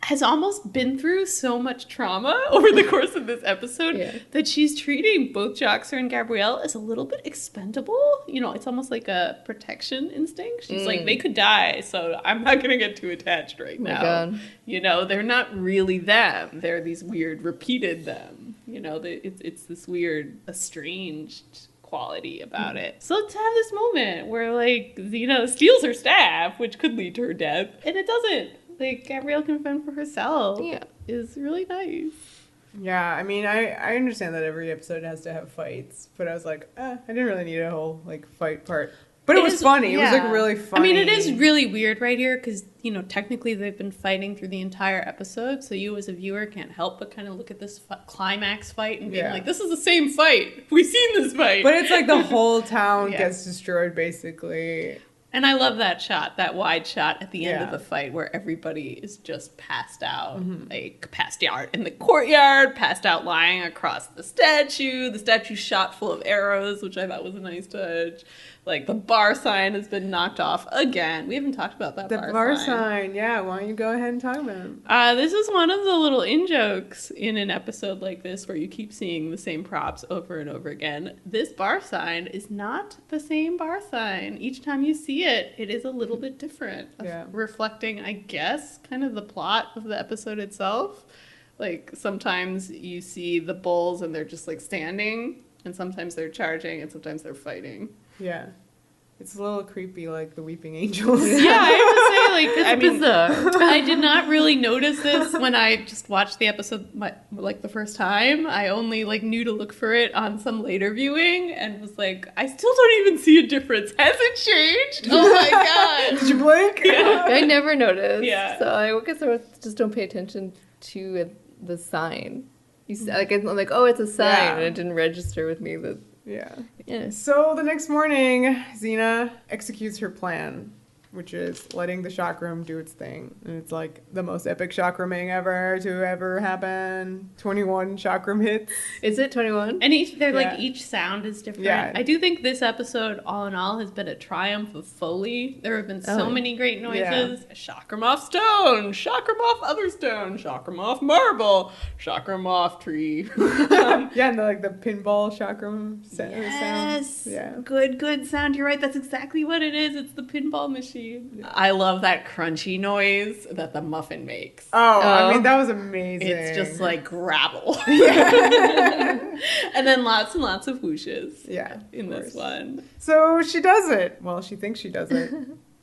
has almost been through so much trauma over the course of this episode that she's treating both Joxer and Gabrielle as a little bit expendable. You know, it's almost like a protection instinct. She's like, they could die, so I'm not going to get too attached right now. God. You know, they're not really them. They're these weird repeated them. You know, it's this weird estranged quality about it. So to have this moment where, like, Xena steals her staff, which could lead to her death, and it doesn't. Like, Gabrielle can fend for herself. Yeah. Is really nice. Yeah, I mean, I understand that every episode has to have fights, but I was like, I didn't really need a whole, like, fight part. But it was funny. It was, like, really funny. I mean, it is really weird right here because, you know, technically they've been fighting through the entire episode, so you as a viewer can't help but kind of look at this climax fight and being like, this is the same fight. We've seen this fight. But it's like the whole town gets destroyed, basically. And I love that shot, that wide shot at the end of the fight where everybody is just passed out. Like, passed out in the courtyard, passed out lying across the statue shot full of arrows, which I thought was a nice touch. Like, the bar sign has been knocked off again. We haven't talked about that The bar, bar sign. sign. Yeah, why don't you go ahead and talk about it? This is one of the little in-jokes in an episode like this where you keep seeing the same props over and over again. This bar sign is not the same bar sign. Each time you see it, it is a little bit different. Yeah. Reflecting, I guess, kind of the plot of the episode itself. Like, sometimes you see the bulls and they're just, like, standing, and sometimes they're charging, and sometimes they're fighting. Yeah. It's a little creepy, like the Weeping Angels. Yeah, I have to say, like, It's bizarre. I did not really notice this when I just watched the episode, like, the first time. I only, like, knew to look for it on some later viewing and was like, I still don't even see a difference. Has it changed? Oh my god. Did you blink? Yeah. I never noticed. Yeah. So I guess I just don't pay attention to the sign. Like, I'm like, oh, it's a sign, Yeah. and it didn't register with me that. Yeah. Yeah. So the next morning, Xena executes her plan, which is letting the shock room do its thing. And it's like the most epic shock rooming ever to ever happen. 21 shock room hits. Is it 21? And Yeah. like, each sound is different. Yeah. I do think this episode, all in all, has been a triumph of Foley. There have been so Oh. many great noises. Chakram off stone, chakram off other stone, chakram off marble, chakram off tree. Yeah, and the pinball shock room sound. Yes. Yeah. Good sound. You're right. That's exactly what it is. It's the pinball machine. I love that crunchy noise that the muffin makes. Oh, I Oh. mean, that was amazing. It's just like gravel. Yeah. And then lots and lots of whooshes. Yeah, In of this course. one. So she does it. Well, she thinks she does it.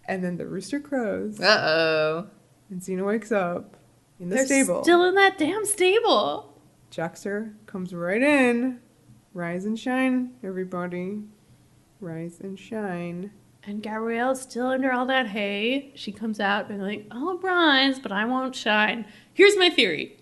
And then the rooster crows. Uh-oh. And Xena wakes up in the They're stable. still in that damn stable. Joxer comes right in. Rise and shine, everybody. Rise and shine. And Gabrielle's still under all that hay. She comes out being like, I'll rise, but I won't shine. Here's my theory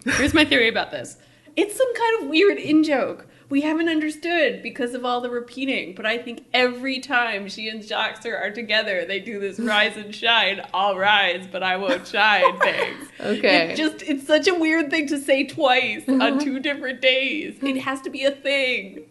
about this. It's some kind of weird in-joke we haven't understood because of all the repeating. But I think every time she and Joxer are together, they do this rise and shine. I'll rise, but I won't shine thing. Okay. It's such a weird thing to say twice on 2 different days. It has to be a thing.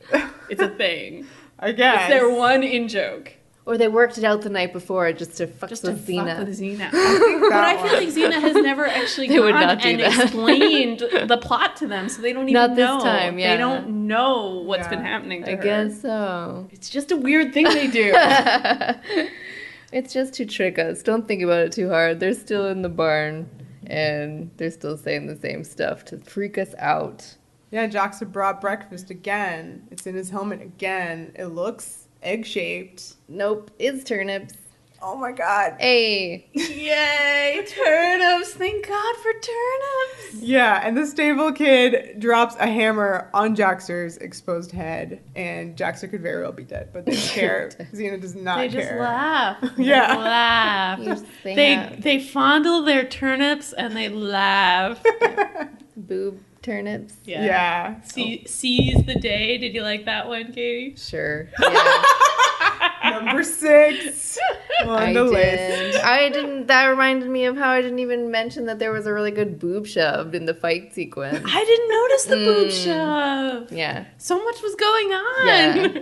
It's a thing. I guess. It's their one in-joke. Or they worked it out the night before just to fuck Just to with Xena. fuck with Xena. But I feel like Xena has never actually They would gone not do and that. explained the plot to them, so they don't even Not this know. time, yeah. They don't know what's Yeah. been happening to I her. guess so. It's just a weird thing they do. It's just to trick us. Don't think about it too hard. They're still in the barn, and they're still saying the same stuff to freak us out. Yeah, Joxer brought breakfast again. It's in his helmet again. It looks egg-shaped. Nope, it's turnips. Oh my god. Hey. Yay, turnips. Thank God for turnips. Yeah, and the stable kid drops a hammer on Joxer's exposed head, and Joxer could very well be dead, but they don't care. Xena does not They care. just laugh. Yeah. They laugh. You just say They fondle their turnips and they laugh. boob turnips. Yeah. Seize the day. Did you like that one, Katie? Sure. Yeah. Number 6 on I the did. list. I didn't. That reminded me of how I didn't even mention that there was a really good boob shove in the fight sequence. I didn't notice the boob shove. Yeah. So much was going on. Yeah.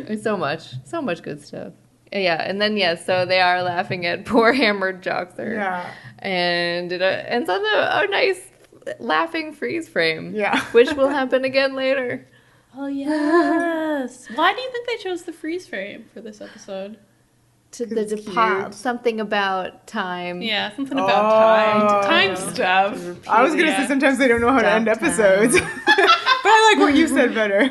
There's so much good stuff. Yeah, and then so they are laughing at poor hammered Joxer. Yeah. And it ends on a nice laughing freeze frame. Yeah. Which will happen again later. Oh, yes. Why do you think they chose the freeze frame for this episode? To 'Cause the it's depart, cute. something about time. Yeah, something about time Oh. stuff. I was going to say sometimes they don't know how to end Stop time. episodes. But I like what you said better.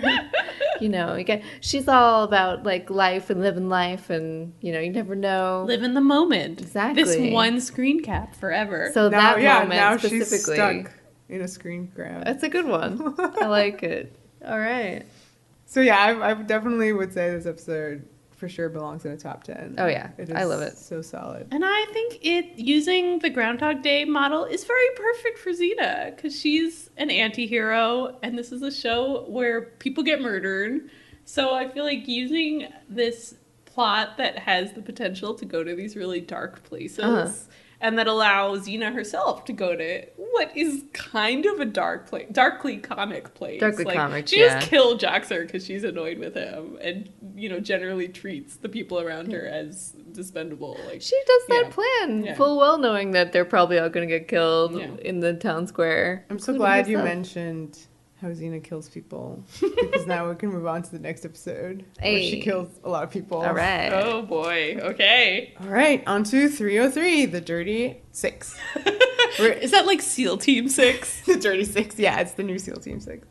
You know, she's all about like life and living life, and you never know. Live in the moment. Exactly. This one screen cap forever. So Now, that yeah, moment now she's specifically, stuck in a screen grab. that's a good one. I like it. All right. So yeah, I definitely would say this episode for sure belongs in a top 10. Oh, yeah. It is I love it. So solid. And I think using the Groundhog Day model is very perfect for Zena because she's an anti-hero and this is a show where people get murdered. So I feel like using this plot that has the potential to go to these really dark places and that allow Xena herself to go to what is kind of a darkly comic place. Darkly like, comic, she yeah. just killed Joxer because she's annoyed with him, and generally treats the people around her as dispendable. Like She does that yeah. plan Yeah. full well knowing that they're probably all going to get killed Yeah. in the town square. I'm so including glad you herself. mentioned how Xena kills people, because now we can move on to the next episode where she Hey. kills a lot of people. All right. Oh boy. Okay. All right, on to 303, the Dirty Six. Is that like SEAL Team 6? The Dirty Six, yeah, it's the new SEAL Team 6.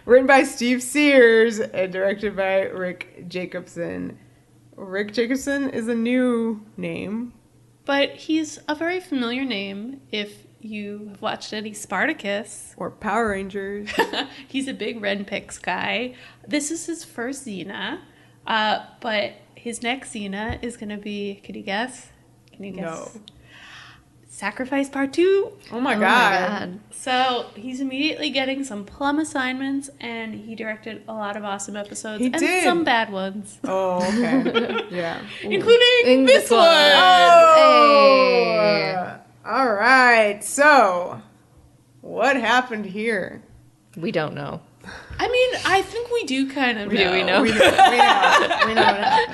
Written by Steve Sears and directed by Rick Jacobson. Rick Jacobson is a new name. But he's a very familiar name if you have watched any Spartacus. Or Power Rangers. He's a big Ren Pix guy. This is his first Xena, but his next Xena is going to be, can you guess? No. Sacrifice Part 2. Oh my Oh god. So he's immediately getting some plum assignments, and he directed a lot one episodes He and did. some bad ones, Oh, okay. Yeah. including this one. Oh! All right. So, what happened here? We don't know. I mean, I think we do kind of know. We know. We know what happened.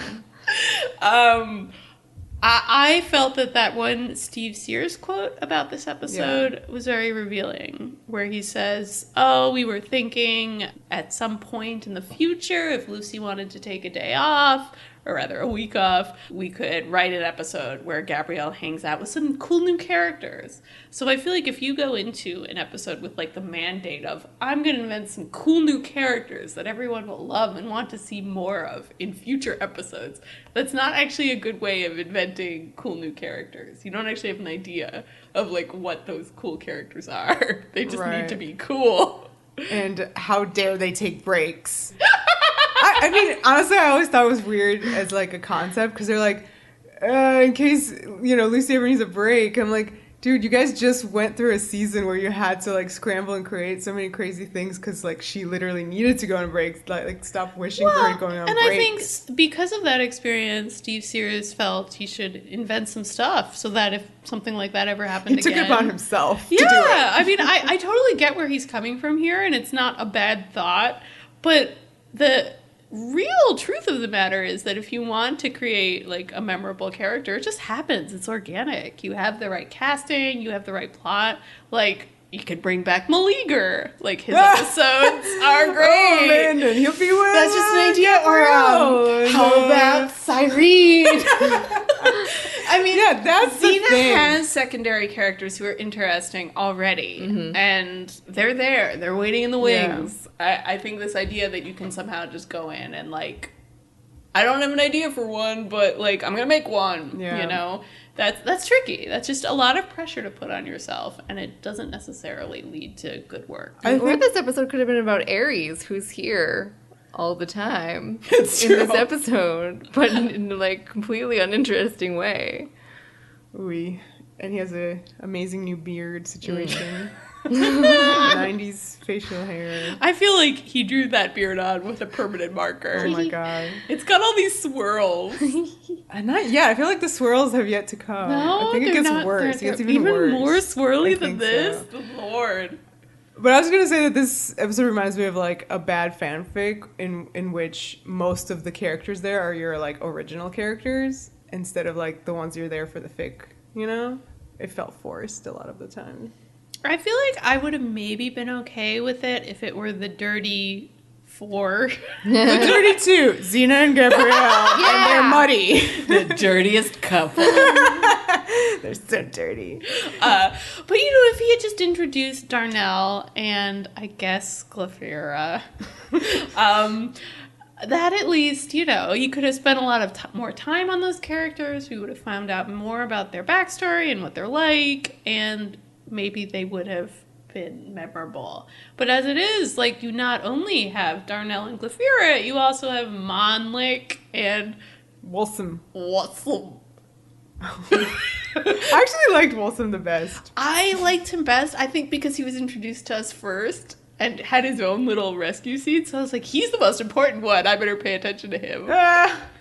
I felt that one Steve Sears quote about this episode was very revealing, where he says, "Oh, we were thinking at some point in the future, if Lucy wanted to take a day off, or rather a week off, we could write an episode where Gabrielle hangs out with some cool new characters." So I feel like if you go into an episode with like the mandate of, I'm going to invent some cool new characters that everyone will love and want to see more of in future episodes, that's not actually a good way of inventing cool new characters. You don't actually have an idea of like what those cool characters are. They just need to Right. be cool. And how dare they take breaks? I mean, honestly, I always thought it was weird as like a concept, because they're like, in case, Lucy ever needs a break. I'm like, dude, you guys just went through a season where you had to like scramble and create so many crazy things because like she literally needed to go on a break. Like stop wishing for her going on and breaks. I think because of that experience, Steve Sears felt he should invent some stuff so that if something like that ever happened he took again, it upon himself to Yeah, do it. I mean, I totally get where he's coming from here, and it's not a bad thought, but the real truth of the matter is that if you want to create like a memorable character, it just happens. It's organic. You have the right casting, you have the right plot. Like, you could bring back Meleager. Like, his episodes are great. Oh, Landon, he'll be with That's just an idea. Or how about Cyrene? I mean, Yeah, that's the Xena thing. has secondary characters who are interesting already, and they're there. They're waiting in the wings. I think this idea that you can somehow just go in and like, I don't have an idea for one, but like I'm gonna make one. Yeah. That's tricky. That's just a lot of pressure to put on yourself, and it doesn't necessarily lead to good work. I Or think this episode could have been about Ares, who's here all the time It's in true. this episode, but in like completely uninteresting way. And he has a amazing new beard situation. 90s facial hair. I feel like he drew that beard on with a permanent marker. Oh my god. It's got all these swirls. And not yet. I feel like the swirls have yet to come. No, I think it they're gets not. worse. It They're gets even worse. more swirly I than think this. so. Good Lord. But I was gonna say that this episode reminds me of like a bad fanfic in which most of the characters there are your like original characters instead of like the ones you're there for the fic. It felt forced a lot of the time. I feel like I would have maybe been okay with it if it were the Dirty Four. The Dirty Two, Xena and Gabrielle, and they're muddy. The dirtiest couple. They're so dirty. But if he had just introduced Darnell and I guess Glafira, that at least, you could have spent a lot of more time on those characters. We would have found out more about their backstory and what they're like, and maybe they would have been memorable. But as it is, like, you not only have Darnell and Glafira, you also have Monlick and Wolsom. Watson. I actually liked Wolsom the best. I liked him best, I think, because he was introduced to us first and had his own little rescue scene. So I was like, he's the most important one. I better pay attention to him.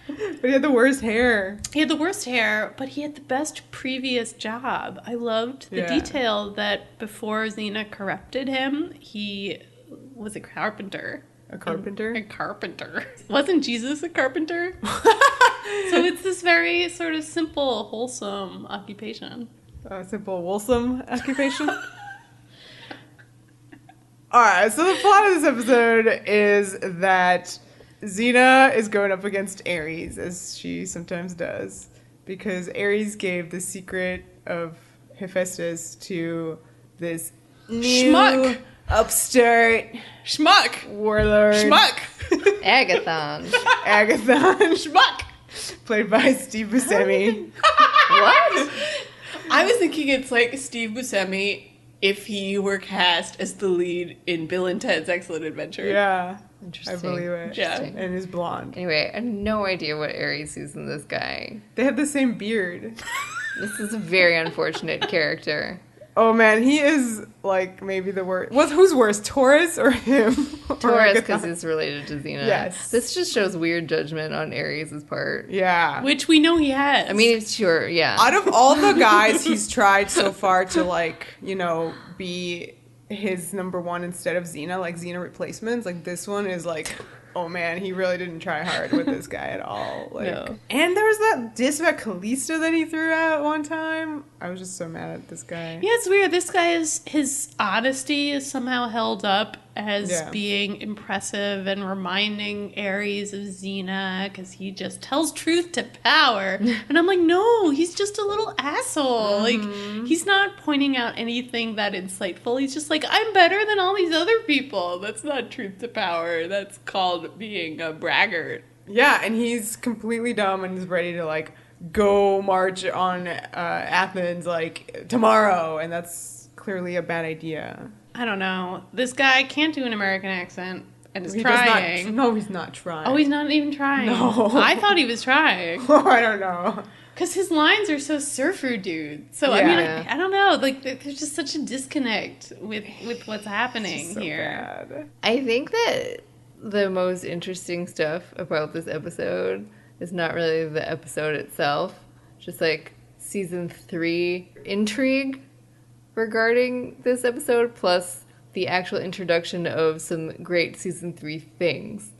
But he had the worst hair. He had the worst hair, but he had the best previous job. I loved the Yeah. detail that before Xena corrupted him, he was a carpenter. A carpenter? A carpenter. Wasn't Jesus a carpenter? So it's this very sort of simple, wholesome occupation. A simple, wholesome occupation. Alright, so the plot of this episode is that Xena is going up against Ares, as she sometimes does, because Ares gave the secret of Hephaestus to this new Schmuck. upstart Schmuck! warlord. Schmuck! Agathon. Agathon. Schmuck! Played by Steve Buscemi. What? I was thinking it's like Steve Buscemi if he were cast as the lead in Bill and Ted's Excellent Adventure. Yeah, Interesting. I believe it. Yeah. Interesting. And is blonde. Anyway, I have no idea what Ares sees in this guy. They have the same beard. This is a very unfortunate character. Oh man, he is like maybe the worst. Who's worse, Taurus or him? Or Taurus, Agathon? because he's related to Xena. Yes. This just shows weird judgment on Ares' part. Yeah. Which we know he has. I mean, sure, yeah. Out of all the guys he's tried so far to be his number one instead of Xena, like Xena replacements, like this one is like, oh man, he really didn't try hard with this guy at all. Like, No. And there was that diss about Callisto that he threw out one time. I was just so mad at this guy. Yeah, it's weird. This guy his honesty is somehow held up as Yeah. being impressive and reminding Ares of Xena because he just tells truth to power. And I'm like, no, he's just a little asshole. Like, he's not pointing out anything that insightful. He's just like, I'm better than all these other people. That's not truth to power. That's called being a braggart. Yeah, and he's completely dumb and is ready to like go march on Athens like tomorrow, and that's clearly a bad idea. I don't know. This guy can't do an American accent and is He does trying. not. No, he's not trying. Oh, he's not even trying. No. I thought he was trying. Oh, I don't know. Because his lines are so surfer dude. So, I mean, Yeah. I don't know. Like, there's just such a disconnect with what's happening So here. bad. I think that the most interesting stuff about this episode is not really the episode itself, just like season 3 intrigue regarding this episode, plus the actual introduction of some great season 3 things,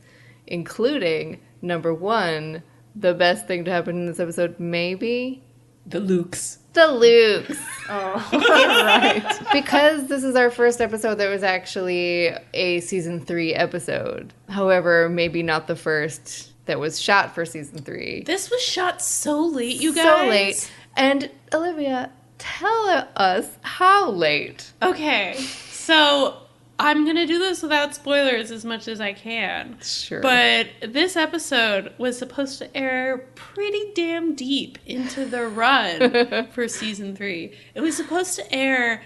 including number 1, the best thing to happen in this episode, maybe The Lukes. the lewks. Oh, right. Because this is our first episode that was actually a season 3 episode. However, maybe not the first that was shot for season 3. This was shot so late, you guys. So late. And Olivia, tell us how late. Okay, so I'm going to do this without spoilers as much as I can. Sure. But this episode was supposed to air pretty damn deep into the run for season 3. It was supposed to air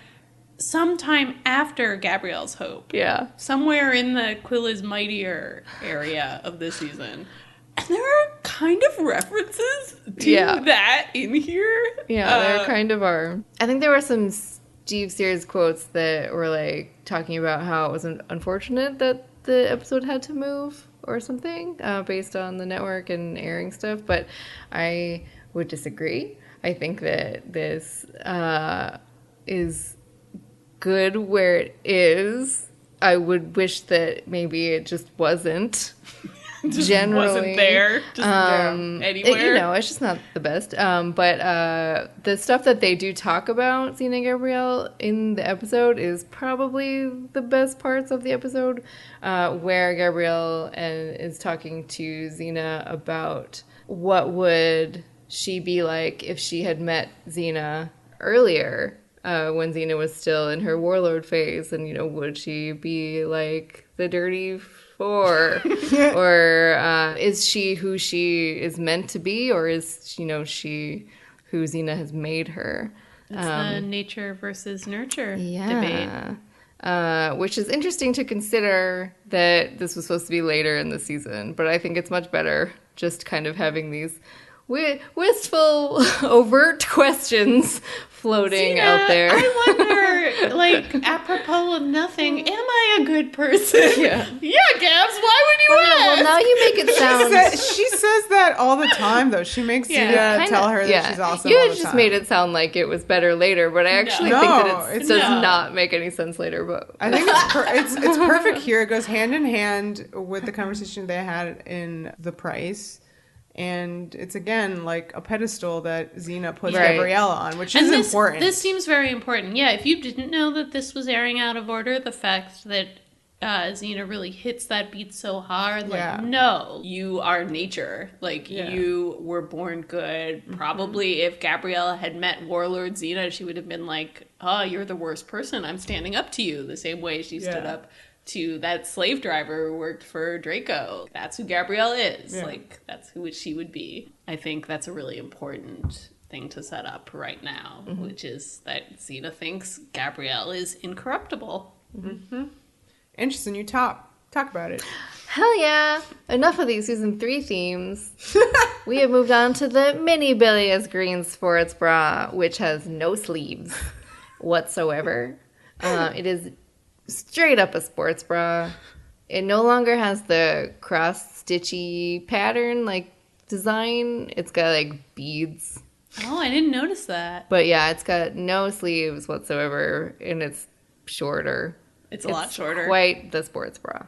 sometime after Gabrielle's Hope. Yeah. Somewhere in the Quill is Mightier area of the season. And there are kind of references to Yeah. that in here. Yeah, there kind of are. I think there were some Steve Sears quotes that were like talking about how it was unfortunate that the episode had to move or something based on the network and airing stuff, but I would disagree. I think that this is good where it is. I would wish that maybe it just wasn't. Just Generally, wasn't there. Just anywhere. It's just not the best. But the stuff that they do talk about Xena and Gabrielle in the episode is probably the best parts of the episode, where Gabrielle is talking to Xena about what would she be like if she had met Xena earlier, when Xena was still in her warlord phase, and would she be like the dirty or is she who she is meant to be, or is she who Xena has made her? It's the nature versus nurture debate. Which is interesting to consider that this was supposed to be later in the season, but I think it's much better just kind of having these wistful, overt questions floating out there. I wonder, like, apropos of nothing, am I a good person? Yeah. Yeah, Gabs, why would you ask? Well, now you make it sound... She says that all the time, though. She makes Zena tell her that she's awesome You all the just time. made it sound like it was better later, but I actually think that it does not make any sense later. But I think it's perfect here. It goes hand in hand with the conversation they had in The Price. And it's, again, like a pedestal that Xena puts Gabrielle on, which is important. This seems very important. Yeah, if you didn't know that this was airing out of order, the fact that Xena really hits that beat so hard, like, no, you are nature. Like, you were born good. Probably if Gabrielle had met Warlord Xena, she would have been like, oh, you're the worst person. I'm standing up to you. The same way she stood up to that slave driver who worked for Draco. That's who Gabrielle is. Yeah. Like, that's who she would be. I think that's a really important thing to set up right now, which is that Xena thinks Gabrielle is incorruptible. Mm-hmm. Interesting. You talk about it. Hell yeah. Enough of these season 3 themes. We have moved on to the mini bilious green sports bra, which has no sleeves whatsoever. It is straight up a sports bra. It no longer has the cross-stitchy pattern, like, design. It's got, like, beads. Oh, I didn't notice that. But yeah, it's got no sleeves whatsoever, and it's shorter. It's a lot shorter. Quite the sports bra.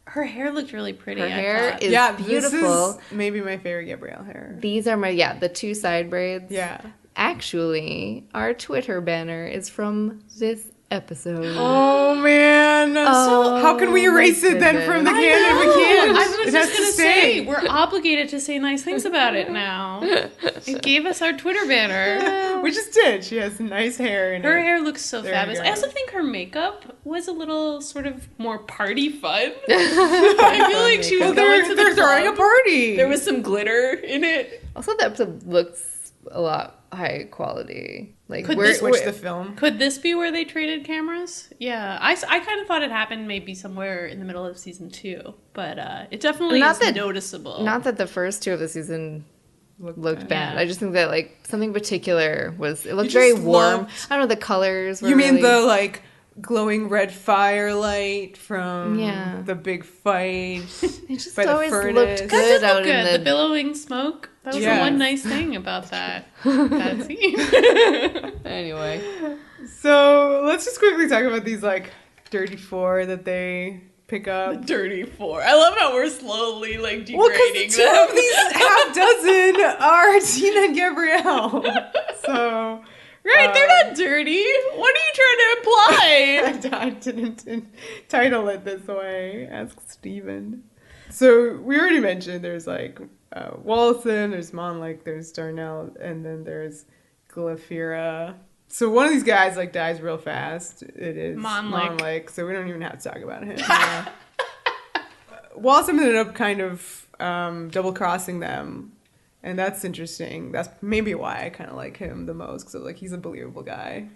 Her hair looked really pretty. Her hair is beautiful. This is maybe my favorite Gabrielle hair. These are the 2 side braids. Yeah. Actually, our Twitter banner is from this episode. Oh man! So how can we erase it then from the canon? We can't. I was just gonna say we're obligated to say nice things about it now. It gave us our Twitter banner. We just did. She has nice hair in her hair looks so fabulous. I also think her makeup was a little sort of more party fun. I feel like she was going to they're throwing a party. There was some glitter in it. Also, the episode looks a lot high quality. Like, could this switch the film? Could this be where they traded cameras? Yeah, I kind of thought it happened maybe somewhere in the middle of season 2, but it definitely is noticeable. Not that the first 2 of the season looked bad. Yeah. I just think that, like, something particular was, it looked very warm. I don't know, the colors were mean the, like, glowing red firelight from the big fight? It just always looked good out in the billowing smoke. That was the one nice thing about that scene. Anyway. So let's just quickly talk about these, like, dirty 4 that they pick up. The dirty 4. I love how we're slowly, like, degrading because 2 of these half dozen are Xena and Gabrielle. So... Right, they're not dirty. What are you trying to imply? I didn't title it this way. Ask Steven. So we already mentioned there's, like, Wallison, there's Monlick, there's Darnell, and then there's Glafira. So one of these guys, like, dies real fast. It is Monlick, so we don't even have to talk about him. Wallison ended up kind of double-crossing them. And that's interesting. That's maybe why I kind of like him the most. Because, like, he's a believable guy.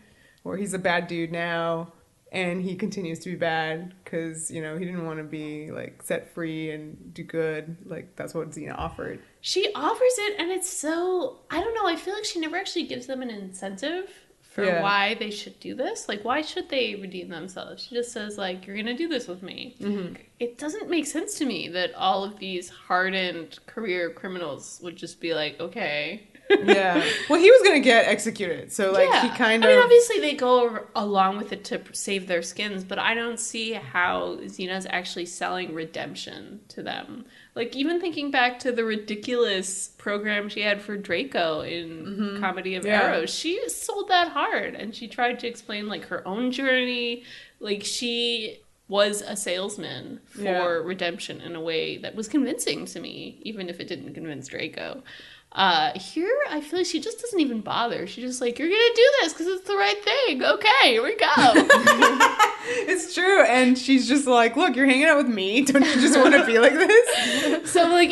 Or he's a bad dude now. And he continues to be bad. Because, you know, he didn't want to be, like, set free and do good. Like, that's what Xena offered. She offers it, and it's so... I don't know. I feel like she never actually gives them an incentive for why they should do this. Like, why should they redeem themselves? She just says, like, you're going to do this with me. Mm-hmm. It doesn't make sense to me that all of these hardened career criminals would just be like, okay. Yeah. Well, he was going to get executed. So, like, he kind of... I mean, obviously they go along with it to save their skins, but I don't see how Xena's actually selling redemption to them. Like, even thinking back to the ridiculous program she had for Draco in Comedy of Errors, she sold that hard. And she tried to explain, like, her own journey. Like, she was a salesman for redemption in a way that was convincing to me, even if it didn't convince Draco. Here, I feel like she just doesn't even bother. She's just like, you're gonna do this because it's the right thing. Okay, here we go. It's true. And she's just like, look, you're hanging out with me. Don't you just want to be like this? So, like,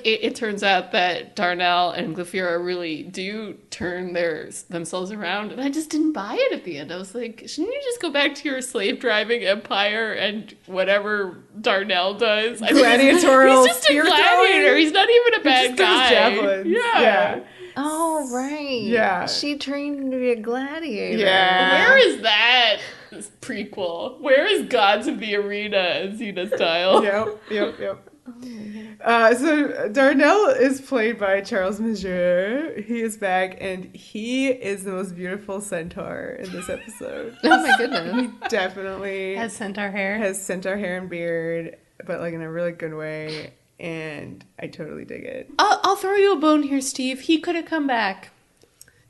it turns out that Darnell and Glafira really do turn themselves around. And I just didn't buy it at the end. I was like, shouldn't you just go back to your slave driving empire and whatever Darnell does? Gladiatorial. He's just a gladiator. He's not even a bad guy. villains. Yeah. Oh, right. Yeah. She trained to be a gladiator. Yeah. Where is that prequel? Where is Gods of the Arena, Xena style? Yep. So Darnell is played by Charles Majeur. He is back, and he is the most beautiful centaur in this episode. Oh my goodness. He definitely Has centaur hair. has centaur hair and beard, but like in a really good way, and I totally dig it. I'll throw you a bone here, Steve. He could have come back.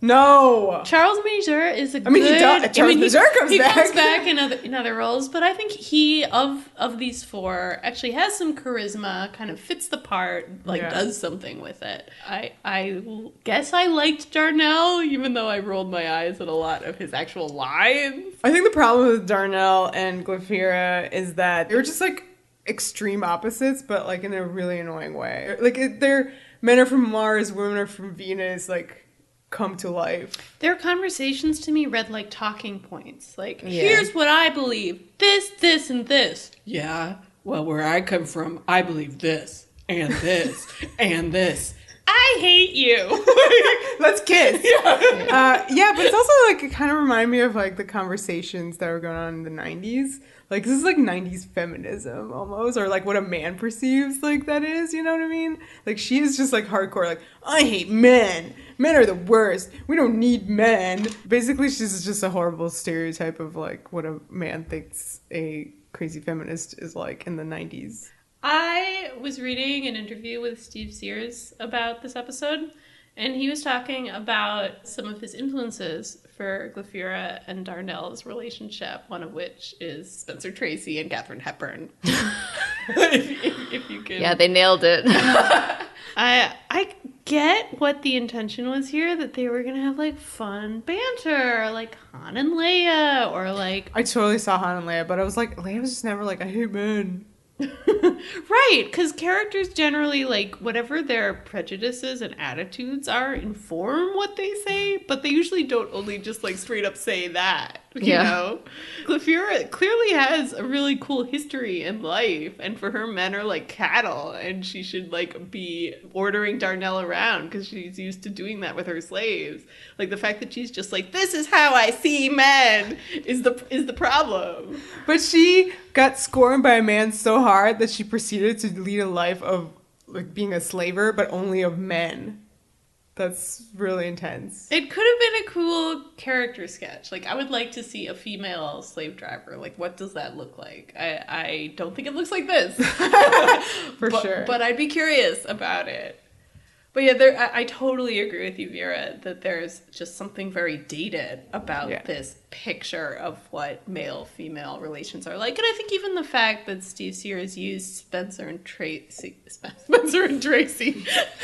No! Charles Majeur is Charles Majeur comes he back. comes back in other roles, but I think he of these four actually has some charisma, kind of fits the part, does something with it. I guess I liked Darnell, even though I rolled my eyes at a lot of his actual lines. I think the problem with Darnell and Glaphyra is that they were just like extreme opposites, but like in a really annoying way. Like they're men are from Mars, women are from Venus, like come to life. Their conversations to me read like talking points. Like, here's what I believe. This, and this. Yeah, well, where I come from, I believe this, and this, and this. I hate you. Let's kiss. Yeah, but it's also like, it kind of reminded me of like the conversations that were going on in the 90s. Like, this is like 90s feminism almost, or like what a man perceives like that is, you know what I mean? Like, she is just like hardcore, like, I hate men. Men are the worst. We don't need men. Basically, she's just a horrible stereotype of like what a man thinks a crazy feminist is like in the 90s. I was reading an interview with Steve Sears about this episode, and he was talking about some of his influences for Glaphyra and Darnell's relationship, one of which is Spencer Tracy and Katharine Hepburn. if you can. Yeah, they nailed it. I get what the intention was here, that they were going to have like fun banter, like Han and Leia, or like... I totally saw Han and Leia, but I was like, Leia was just never like, I hate men. Right, because characters generally, like, whatever their prejudices and attitudes are, inform what they say, but they usually don't only just, like, straight up say that, you know? Glaphyra clearly has a really cool history in life, and for her, men are like cattle, and she should, like, be ordering Darnell around, because she's used to doing that with her slaves. Like, the fact that she's just like, this is how I see men, is the problem. But she got scorned by a man so hard that she proceeded to lead a life of like being a slaver, but only of men. That's really intense. It could have been a cool character sketch. Like, I would like to see a female slave driver. Like, what does that look like? I don't think it looks like this. Sure. But I'd be curious about it. But yeah, I totally agree with you, Vera, that there's just something very dated about this picture of what male-female relations are like. And I think even the fact that Steve Sears used Spencer and Tracy,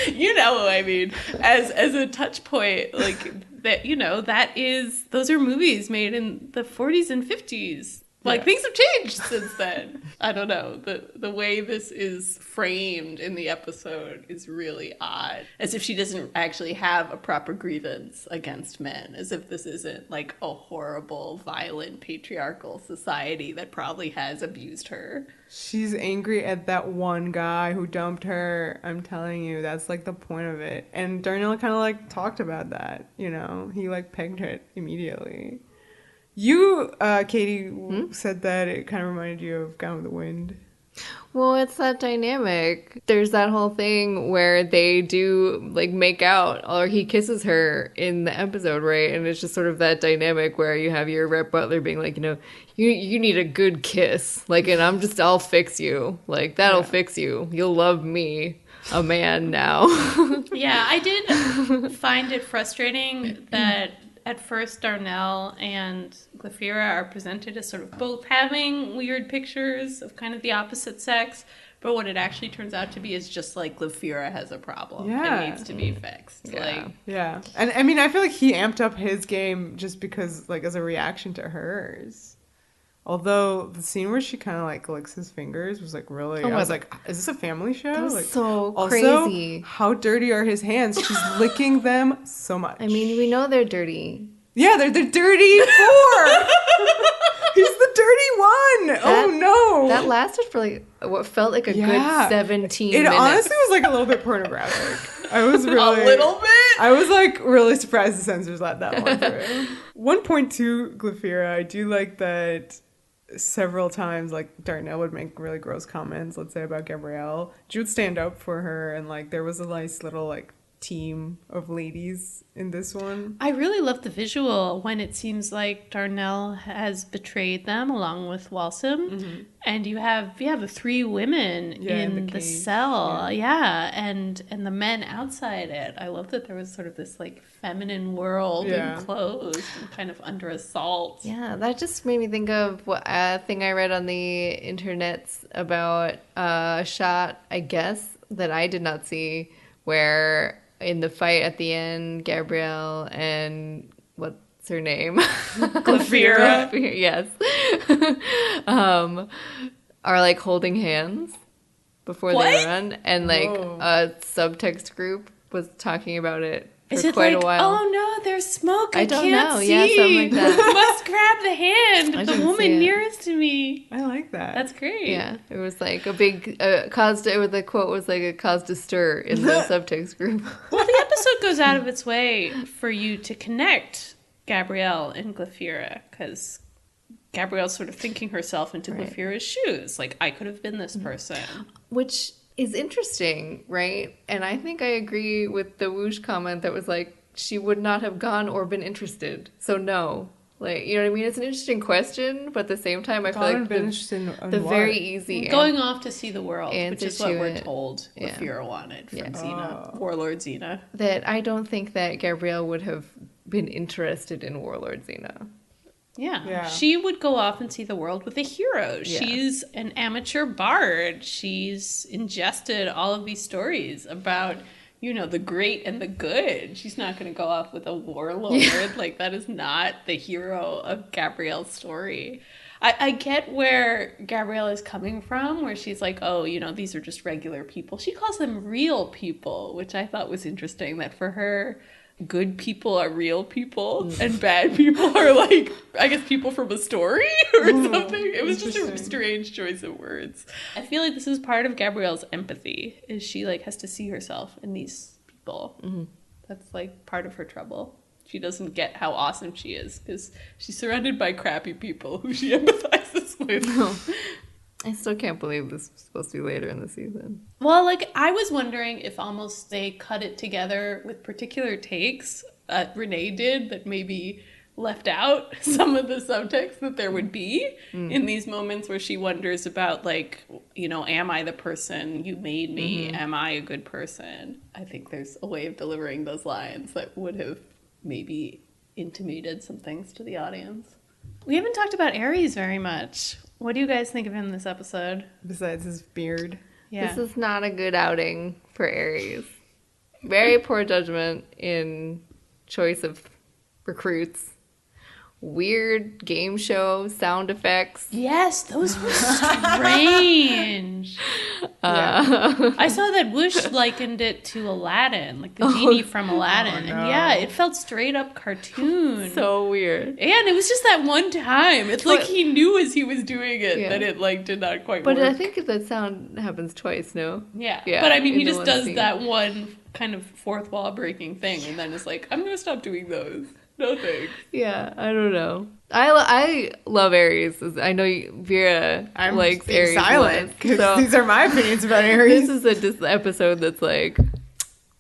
you know what I mean, as a touch point, like, that, you know, those are movies made in the 40s and 50s. Like, things have changed since then. I don't know. The way this is framed in the episode is really odd. As if she doesn't actually have a proper grievance against men. As if this isn't, like, a horrible, violent, patriarchal society that probably has abused her. She's angry at that one guy who dumped her. I'm telling you, that's, like, the point of it. And Darnell kind of, like, talked about that, you know? He, like, pegged her immediately. You, Katie, said that it kind of reminded you of Gone with the Wind. Well, it's that dynamic. There's that whole thing where they do, like, make out, or he kisses her in the episode, right? And it's just sort of that dynamic where you have your Rhett Butler being like, you know, you need a good kiss. Like, and I'll fix you. Like, that'll fix you. You'll love me, a man now. Yeah, I did find it frustrating that at first Darnell and Glaphyra are presented as sort of both having weird pictures of kind of the opposite sex, but what it actually turns out to be is just like Glaphyra has a problem and needs to be fixed. Yeah. And I mean, I feel like he amped up his game just because, like, as a reaction to hers. Although the scene where she kind of like licks his fingers was like really, I was like, is this a family show? That was like, so also, crazy. How dirty are his hands? She's licking them so much. I mean, we know they're dirty. Yeah, they're dirty four. He's the dirty one. Oh no. That lasted for like what felt like a good 17 It minutes. honestly was like a little bit pornographic. I was really A little bit? I was like really surprised the censors let that one through. 1.2 Glafira, I do like that several times like Darnell would make really gross comments, let's say about Gabrielle. She would stand up for her, and like there was a nice little like team of ladies in this one. I really love the visual when it seems like Darnell has betrayed them along with Walsum, and you have the three women in the cave. cell, and the men outside it. I love that there was sort of this like feminine world enclosed and kind of under assault. Yeah, that just made me think of a thing I read on the internets about a shot, I guess, that I did not see, where in the fight at the end, Gabrielle and what's her name? Glafira. Yes. Are like holding hands before they run. And like a subtext group was talking about it for quite a while. Oh no, there's smoke. I don't can't know. see. Yeah, something like that. Must grab the hand I of the didn't see woman it. nearest to me. I like that. That's great. Yeah, it was like a big the quote was like a cause to stir in the subtext group. Well, the episode goes out of its way for you to connect Gabrielle and Glafira, because Gabrielle's sort of thinking herself into Glafira's shoes. Like, I could have been this person. Which is interesting, right? And I think I agree with the whoosh comment that was like, she would not have gone or been interested. So no. Like, you know what I mean? It's an interesting question, but at the same time, I feel like the very easy Going off to see the world, which is what to we're it. told Yeah. Glafira wanted from Yeah. Xena, Warlord Xena. that I don't think that Gabrielle would have been interested in Warlord Xena. Yeah. She would go off and see the world with a hero. Yeah. She's an amateur bard. She's ingested all of these stories about, you know, the great and the good. She's not going to go off with a warlord. Yeah. Like, that is not the hero of Gabrielle's story. I get where Gabrielle is coming from, where she's like, oh, you know, these are just regular people. She calls them real people, which I thought was interesting, that for her, good people are real people and bad people are like, I guess, people from a story or something. It was just a strange choice of words. I feel like this is part of Gabrielle's empathy, is she like has to see herself in these people. That's like part of her trouble. She doesn't get how awesome she is because she's surrounded by crappy people who she empathizes with. I still can't believe this was supposed to be later in the season. Well, like, I was wondering if almost they cut it together with particular takes Renee did that maybe left out some of the subtext that there would be in these moments where she wonders about, like, you know, am I the person you made me? Am I a good person? I think there's a way of delivering those lines that would have maybe intimated some things to the audience. We haven't talked about Ares very much. What do you guys think of him this episode? Besides his beard. Yeah. This is not a good outing for Ares. Very poor judgment in choice of recruits. Weird game show sound effects. Yes, those were strange. I saw that Whoosh likened it to Aladdin, like the genie from Aladdin. no. And yeah, it felt straight up cartoon. So weird. And it was just that one time. It's like he knew as he was doing it that it like did not quite work. But I think that sound happens twice, no? Yeah. Yeah, But I mean, he in the just one does scene. that one kind of fourth wall breaking thing and then is like, I'm going to stop doing those. No thanks. Yeah, I don't know. I love Aries. I know Vera likes being Aries. silent because So these are my opinions about Aries. this is a episode that's like, I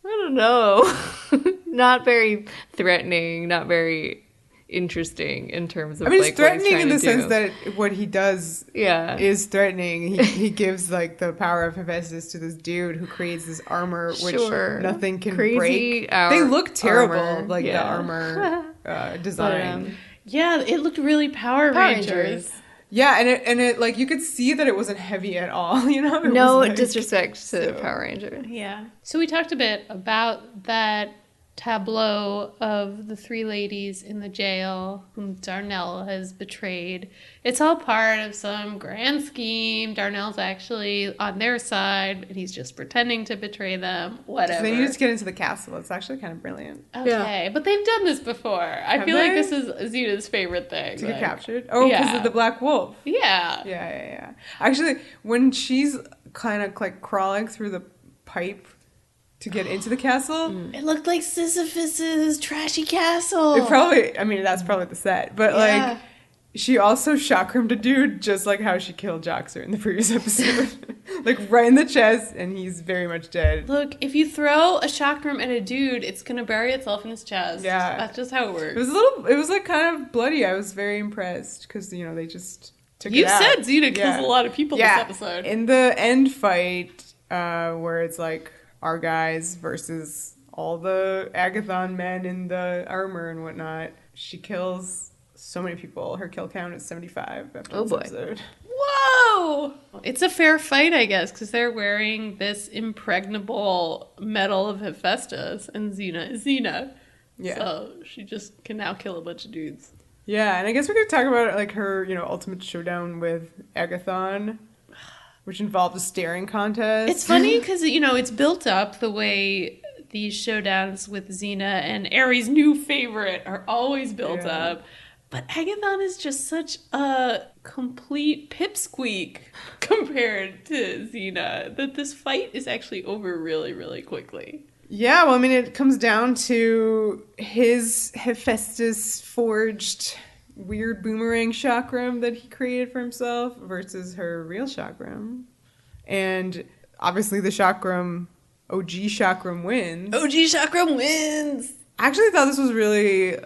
don't know, not very threatening, not very interesting in terms of. I mean, like, it's threatening what in he's the trying sense to that what he does is threatening. He gives like the power of Hephaestus to this dude who creates this armor which nothing can break. They look terrible, armor. like the armor design. Yeah, it looked really Power Rangers. Yeah, and it like you could see that it wasn't heavy at all. You know, no disrespect to Power Ranger. Yeah. So we talked a bit about that tableau of the three ladies in the jail whom Darnell has betrayed. It's all part of some grand scheme. Darnell's actually on their side, and he's just pretending to betray them. Whatever. Then you just get into the castle. It's actually kind of brilliant. Okay, but they've done this before. I feel like this is Zena's favorite thing. To get captured? Oh, because of the Black Wolf. Yeah. Yeah. Actually, when she's kind of like crawling through the pipe to get into the castle. It looked like Sisyphus's trashy castle. That's probably the set. But like, she also chakrammed a dude just like how she killed Joxer in the previous episode. Like right in the chest, and he's very much dead. Look, if you throw a chakram at a dude, it's gonna bury itself in his chest. Yeah. That's just how it works. It was like kind of bloody. I was very impressed because, they just took it out. You said Zena kills a lot of people this episode. In the end fight, where it's like, our guys versus all the Agathon men in the armor and whatnot. She kills so many people. Her kill count is 75 after this episode. Whoa! It's a fair fight, I guess, because they're wearing this impregnable medal of Hephaestus, and Xena is Xena. Yeah. So she just can now kill a bunch of dudes. Yeah, and I guess we could talk about like her, ultimate showdown with Agathon, which involved a staring contest. It's funny because, it's built up the way these showdowns with Xena and Ares' new favorite are always built up. But Agathon is just such a complete pipsqueak compared to Xena that this fight is actually over really, really quickly. Yeah, well, it comes down to his Hephaestus forged weird boomerang chakram that he created for himself versus her real chakram. And obviously the OG chakram wins. OG chakram wins! I actually thought this was really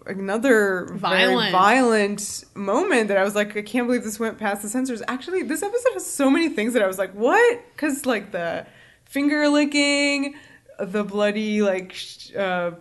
another very violent moment that I was like, I can't believe this went past the censors. Actually, this episode has so many things that I was like, what? Because like the finger licking, the bloody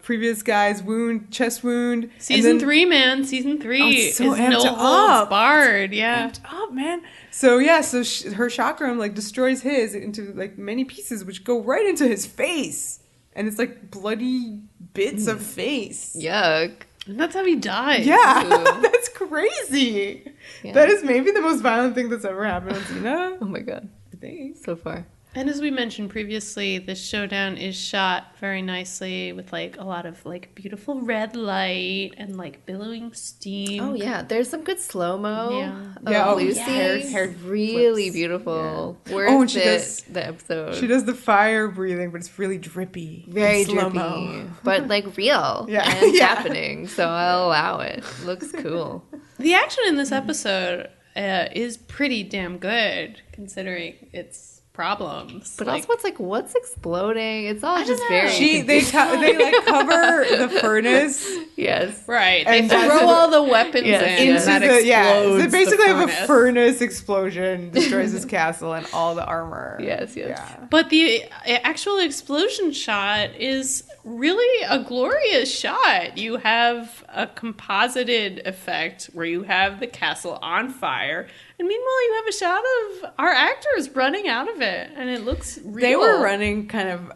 previous guy's chest wound. Season 3, man. Season 3 is no holds barred. Yeah, amped up, man. So yeah, her chakram destroys his into many pieces, which go right into his face, and it's like bloody bits of face. Yuck. And that's how he dies. Yeah, that's crazy. Yeah. That is maybe the most violent thing that's ever happened on Xena. Oh my god, I think so far. And as we mentioned previously, this showdown is shot very nicely with a lot of beautiful red light and billowing steam. Oh yeah, there's some good slow-mo. Lucy. Hair really flips. Beautiful. Yeah. And she does the episode. She does the fire breathing, but it's really drippy. Very drippy. But real and happening. So I'll allow it. Looks cool. The action in this episode is pretty damn good considering its problems. But also it's what's exploding? It's all just very they cover the furnace. Yes. Right. They throw all the weapons in that explodes. So they basically have a furnace explosion, destroys his castle and all the armor. Yes. Yeah. But the actual explosion shot is really a glorious shot. You have a composited effect where you have the castle on fire, and meanwhile you have a shot of our actors running out of it, and it looks real. They were running kind of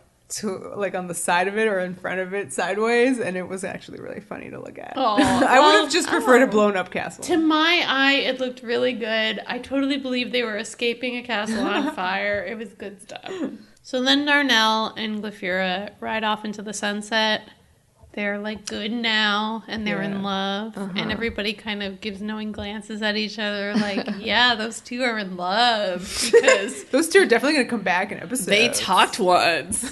on the side of it or in front of it sideways, and it was actually really funny to look at. I would have just preferred a blown up castle. To my eye, it looked really good. I totally believe they were escaping a castle on fire. It was good stuff. So then Darnell and Glaphyra ride off into the sunset. They're good now, and they're in love. And everybody kind of gives knowing glances at each other yeah, those two are in love. Because those two are definitely going to come back in episodes. They talked once.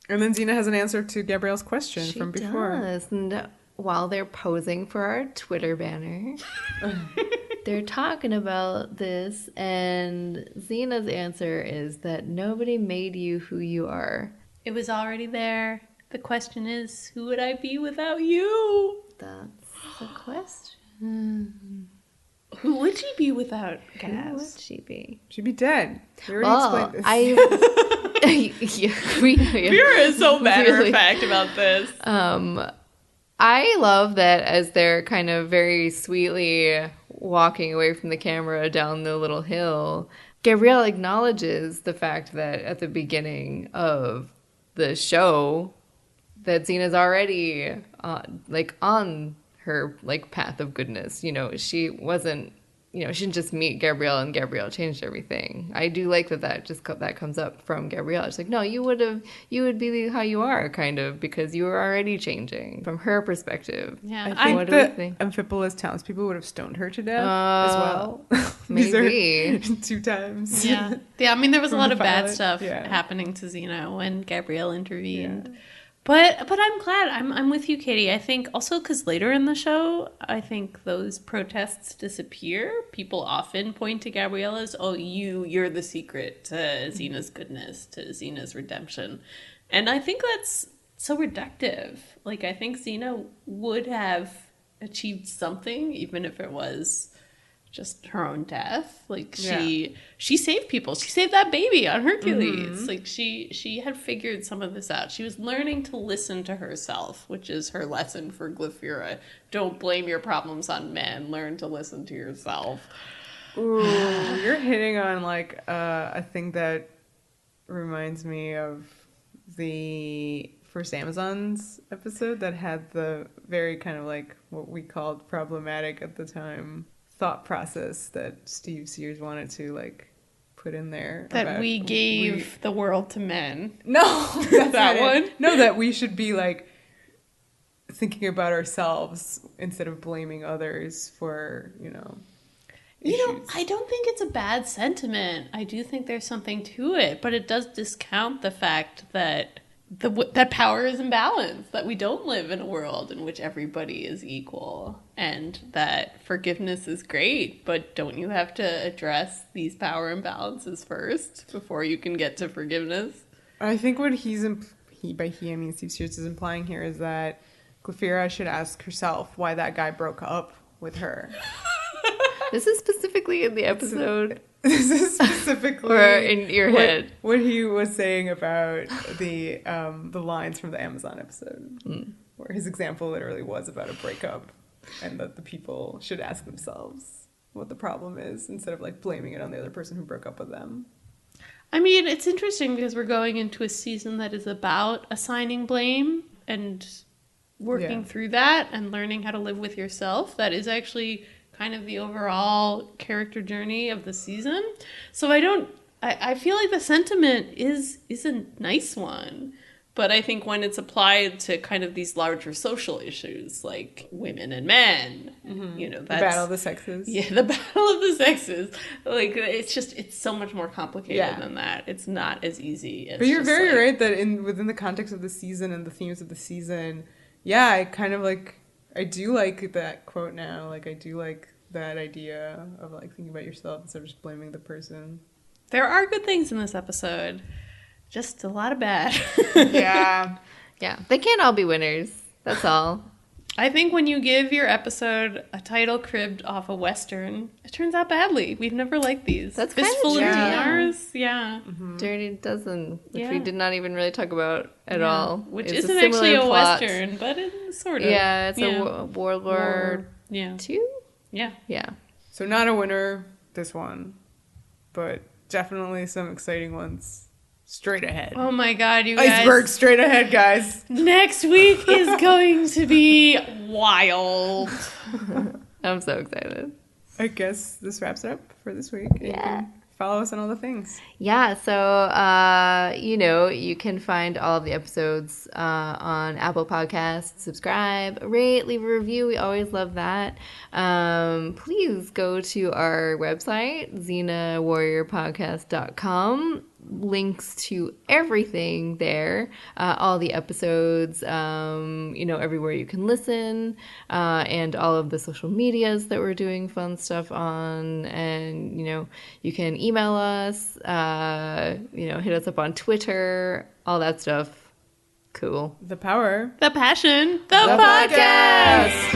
And then Xena has an answer to Gabrielle's question from before. Does. And while they're posing for our Twitter banner, they're talking about this, and Xena's answer is that nobody made you who you are. It was already there. The question is, who would I be without you? That's the question. Who would she be without Cass? Who would she be? She'd be dead. We already explained this. Vera is so matter of fact about this. I love that as they're kind of very sweetly walking away from the camera down the little hill, Gabrielle acknowledges the fact that at the beginning of the show, that Xena's already like on her like path of goodness. You know, she wasn't, you know, she didn't just meet Gabrielle and Gabrielle changed everything. I do like that comes up from Gabrielle. It's like, no, you would be how you are, kind of, because you were already changing from her perspective. Yeah, I think the Amphipolis townspeople would have stoned her to death as well. Maybe. 2 times. Yeah. Yeah, I mean, there was a lot of bad pilot. stuff Yeah. happening to Xena when Gabrielle intervened. Yeah. But I'm glad. I'm with you, Katie. I think also because later in the show, I think those protests disappear. People often point to Gabrielle as, oh, you're the secret to Xena's goodness, to Xena's redemption. And I think that's so reductive. Like, I think Xena would have achieved something, even if it was just her own death. Like, she saved people. She saved that baby on Hercules. Mm-hmm. Like, she had figured some of this out. She was learning to listen to herself, which is her lesson for Glyphera. Don't blame your problems on men. Learn to listen to yourself. Ooh, you're hitting on like a thing that reminds me of the first Amazons episode that had the very kind of like what we called problematic at the time thought process that Steve Sears wanted to like put in there. That we gave the world to men. No, that's That not one? it. No, that we should be like thinking about ourselves instead of blaming others for, you know, You know, issues. I don't think it's a bad sentiment. I do think there's something to it, but it does discount the fact that that power is imbalanced, that we don't live in a world in which everybody is equal, and that forgiveness is great, but don't you have to address these power imbalances first before you can get to forgiveness? I think what by he I mean Steve Sears is implying here is that Glyphera should ask herself why that guy broke up with her. This is specifically in the episode. This is specifically Or in your head. What he was saying about the lines from the Amazon episode, where his example literally was about a breakup, and that the people should ask themselves what the problem is instead of like blaming it on the other person who broke up with them. I mean, it's interesting because we're going into a season that is about assigning blame and working through that and learning how to live with yourself. That is actually kind of the overall character journey of the season. So I feel like the sentiment is a nice one. But I think when it's applied to kind of these larger social issues like women and men, you know, that's The battle of the sexes. Yeah, the battle of the sexes. Like, it's so much more complicated than that. It's not as easy as. But you're just, very like, right that within the context of the season and the themes of the season, yeah, I kind of like, I do like that quote now. Like, I do like that idea of like thinking about yourself instead of just blaming the person. There are good things in this episode. Just a lot of bad. Yeah. Yeah, they can't all be winners. That's all. I think when you give your episode a title cribbed off a Western, it turns out badly. We've never liked these. That's kinda Fistful of true. dinars. Yeah. Dirty Dozen, which Yeah. we did not even really talk about at Yeah. all. Which It's isn't actually similar a plot. Western, but it's sort of. Yeah, it's a World War Yeah. II? Yeah. Yeah. So not a winner, this one, but definitely some exciting ones straight ahead. Oh my god, you guys. Iceberg straight ahead, guys. Next week is going to be wild. I'm so excited. I guess this wraps it up for this week. You Yeah. can follow us on all the things. Yeah, so, you can find all of the episodes on Apple Podcasts. Subscribe, rate, leave a review. We always love that. Please go to our website, XenaWarriorPodcast.com. Links to everything there, all the episodes, everywhere you can listen, and all of the social medias that we're doing fun stuff on. And, you can email us, hit us up on Twitter, all that stuff. Cool. The power. The passion. The The podcast.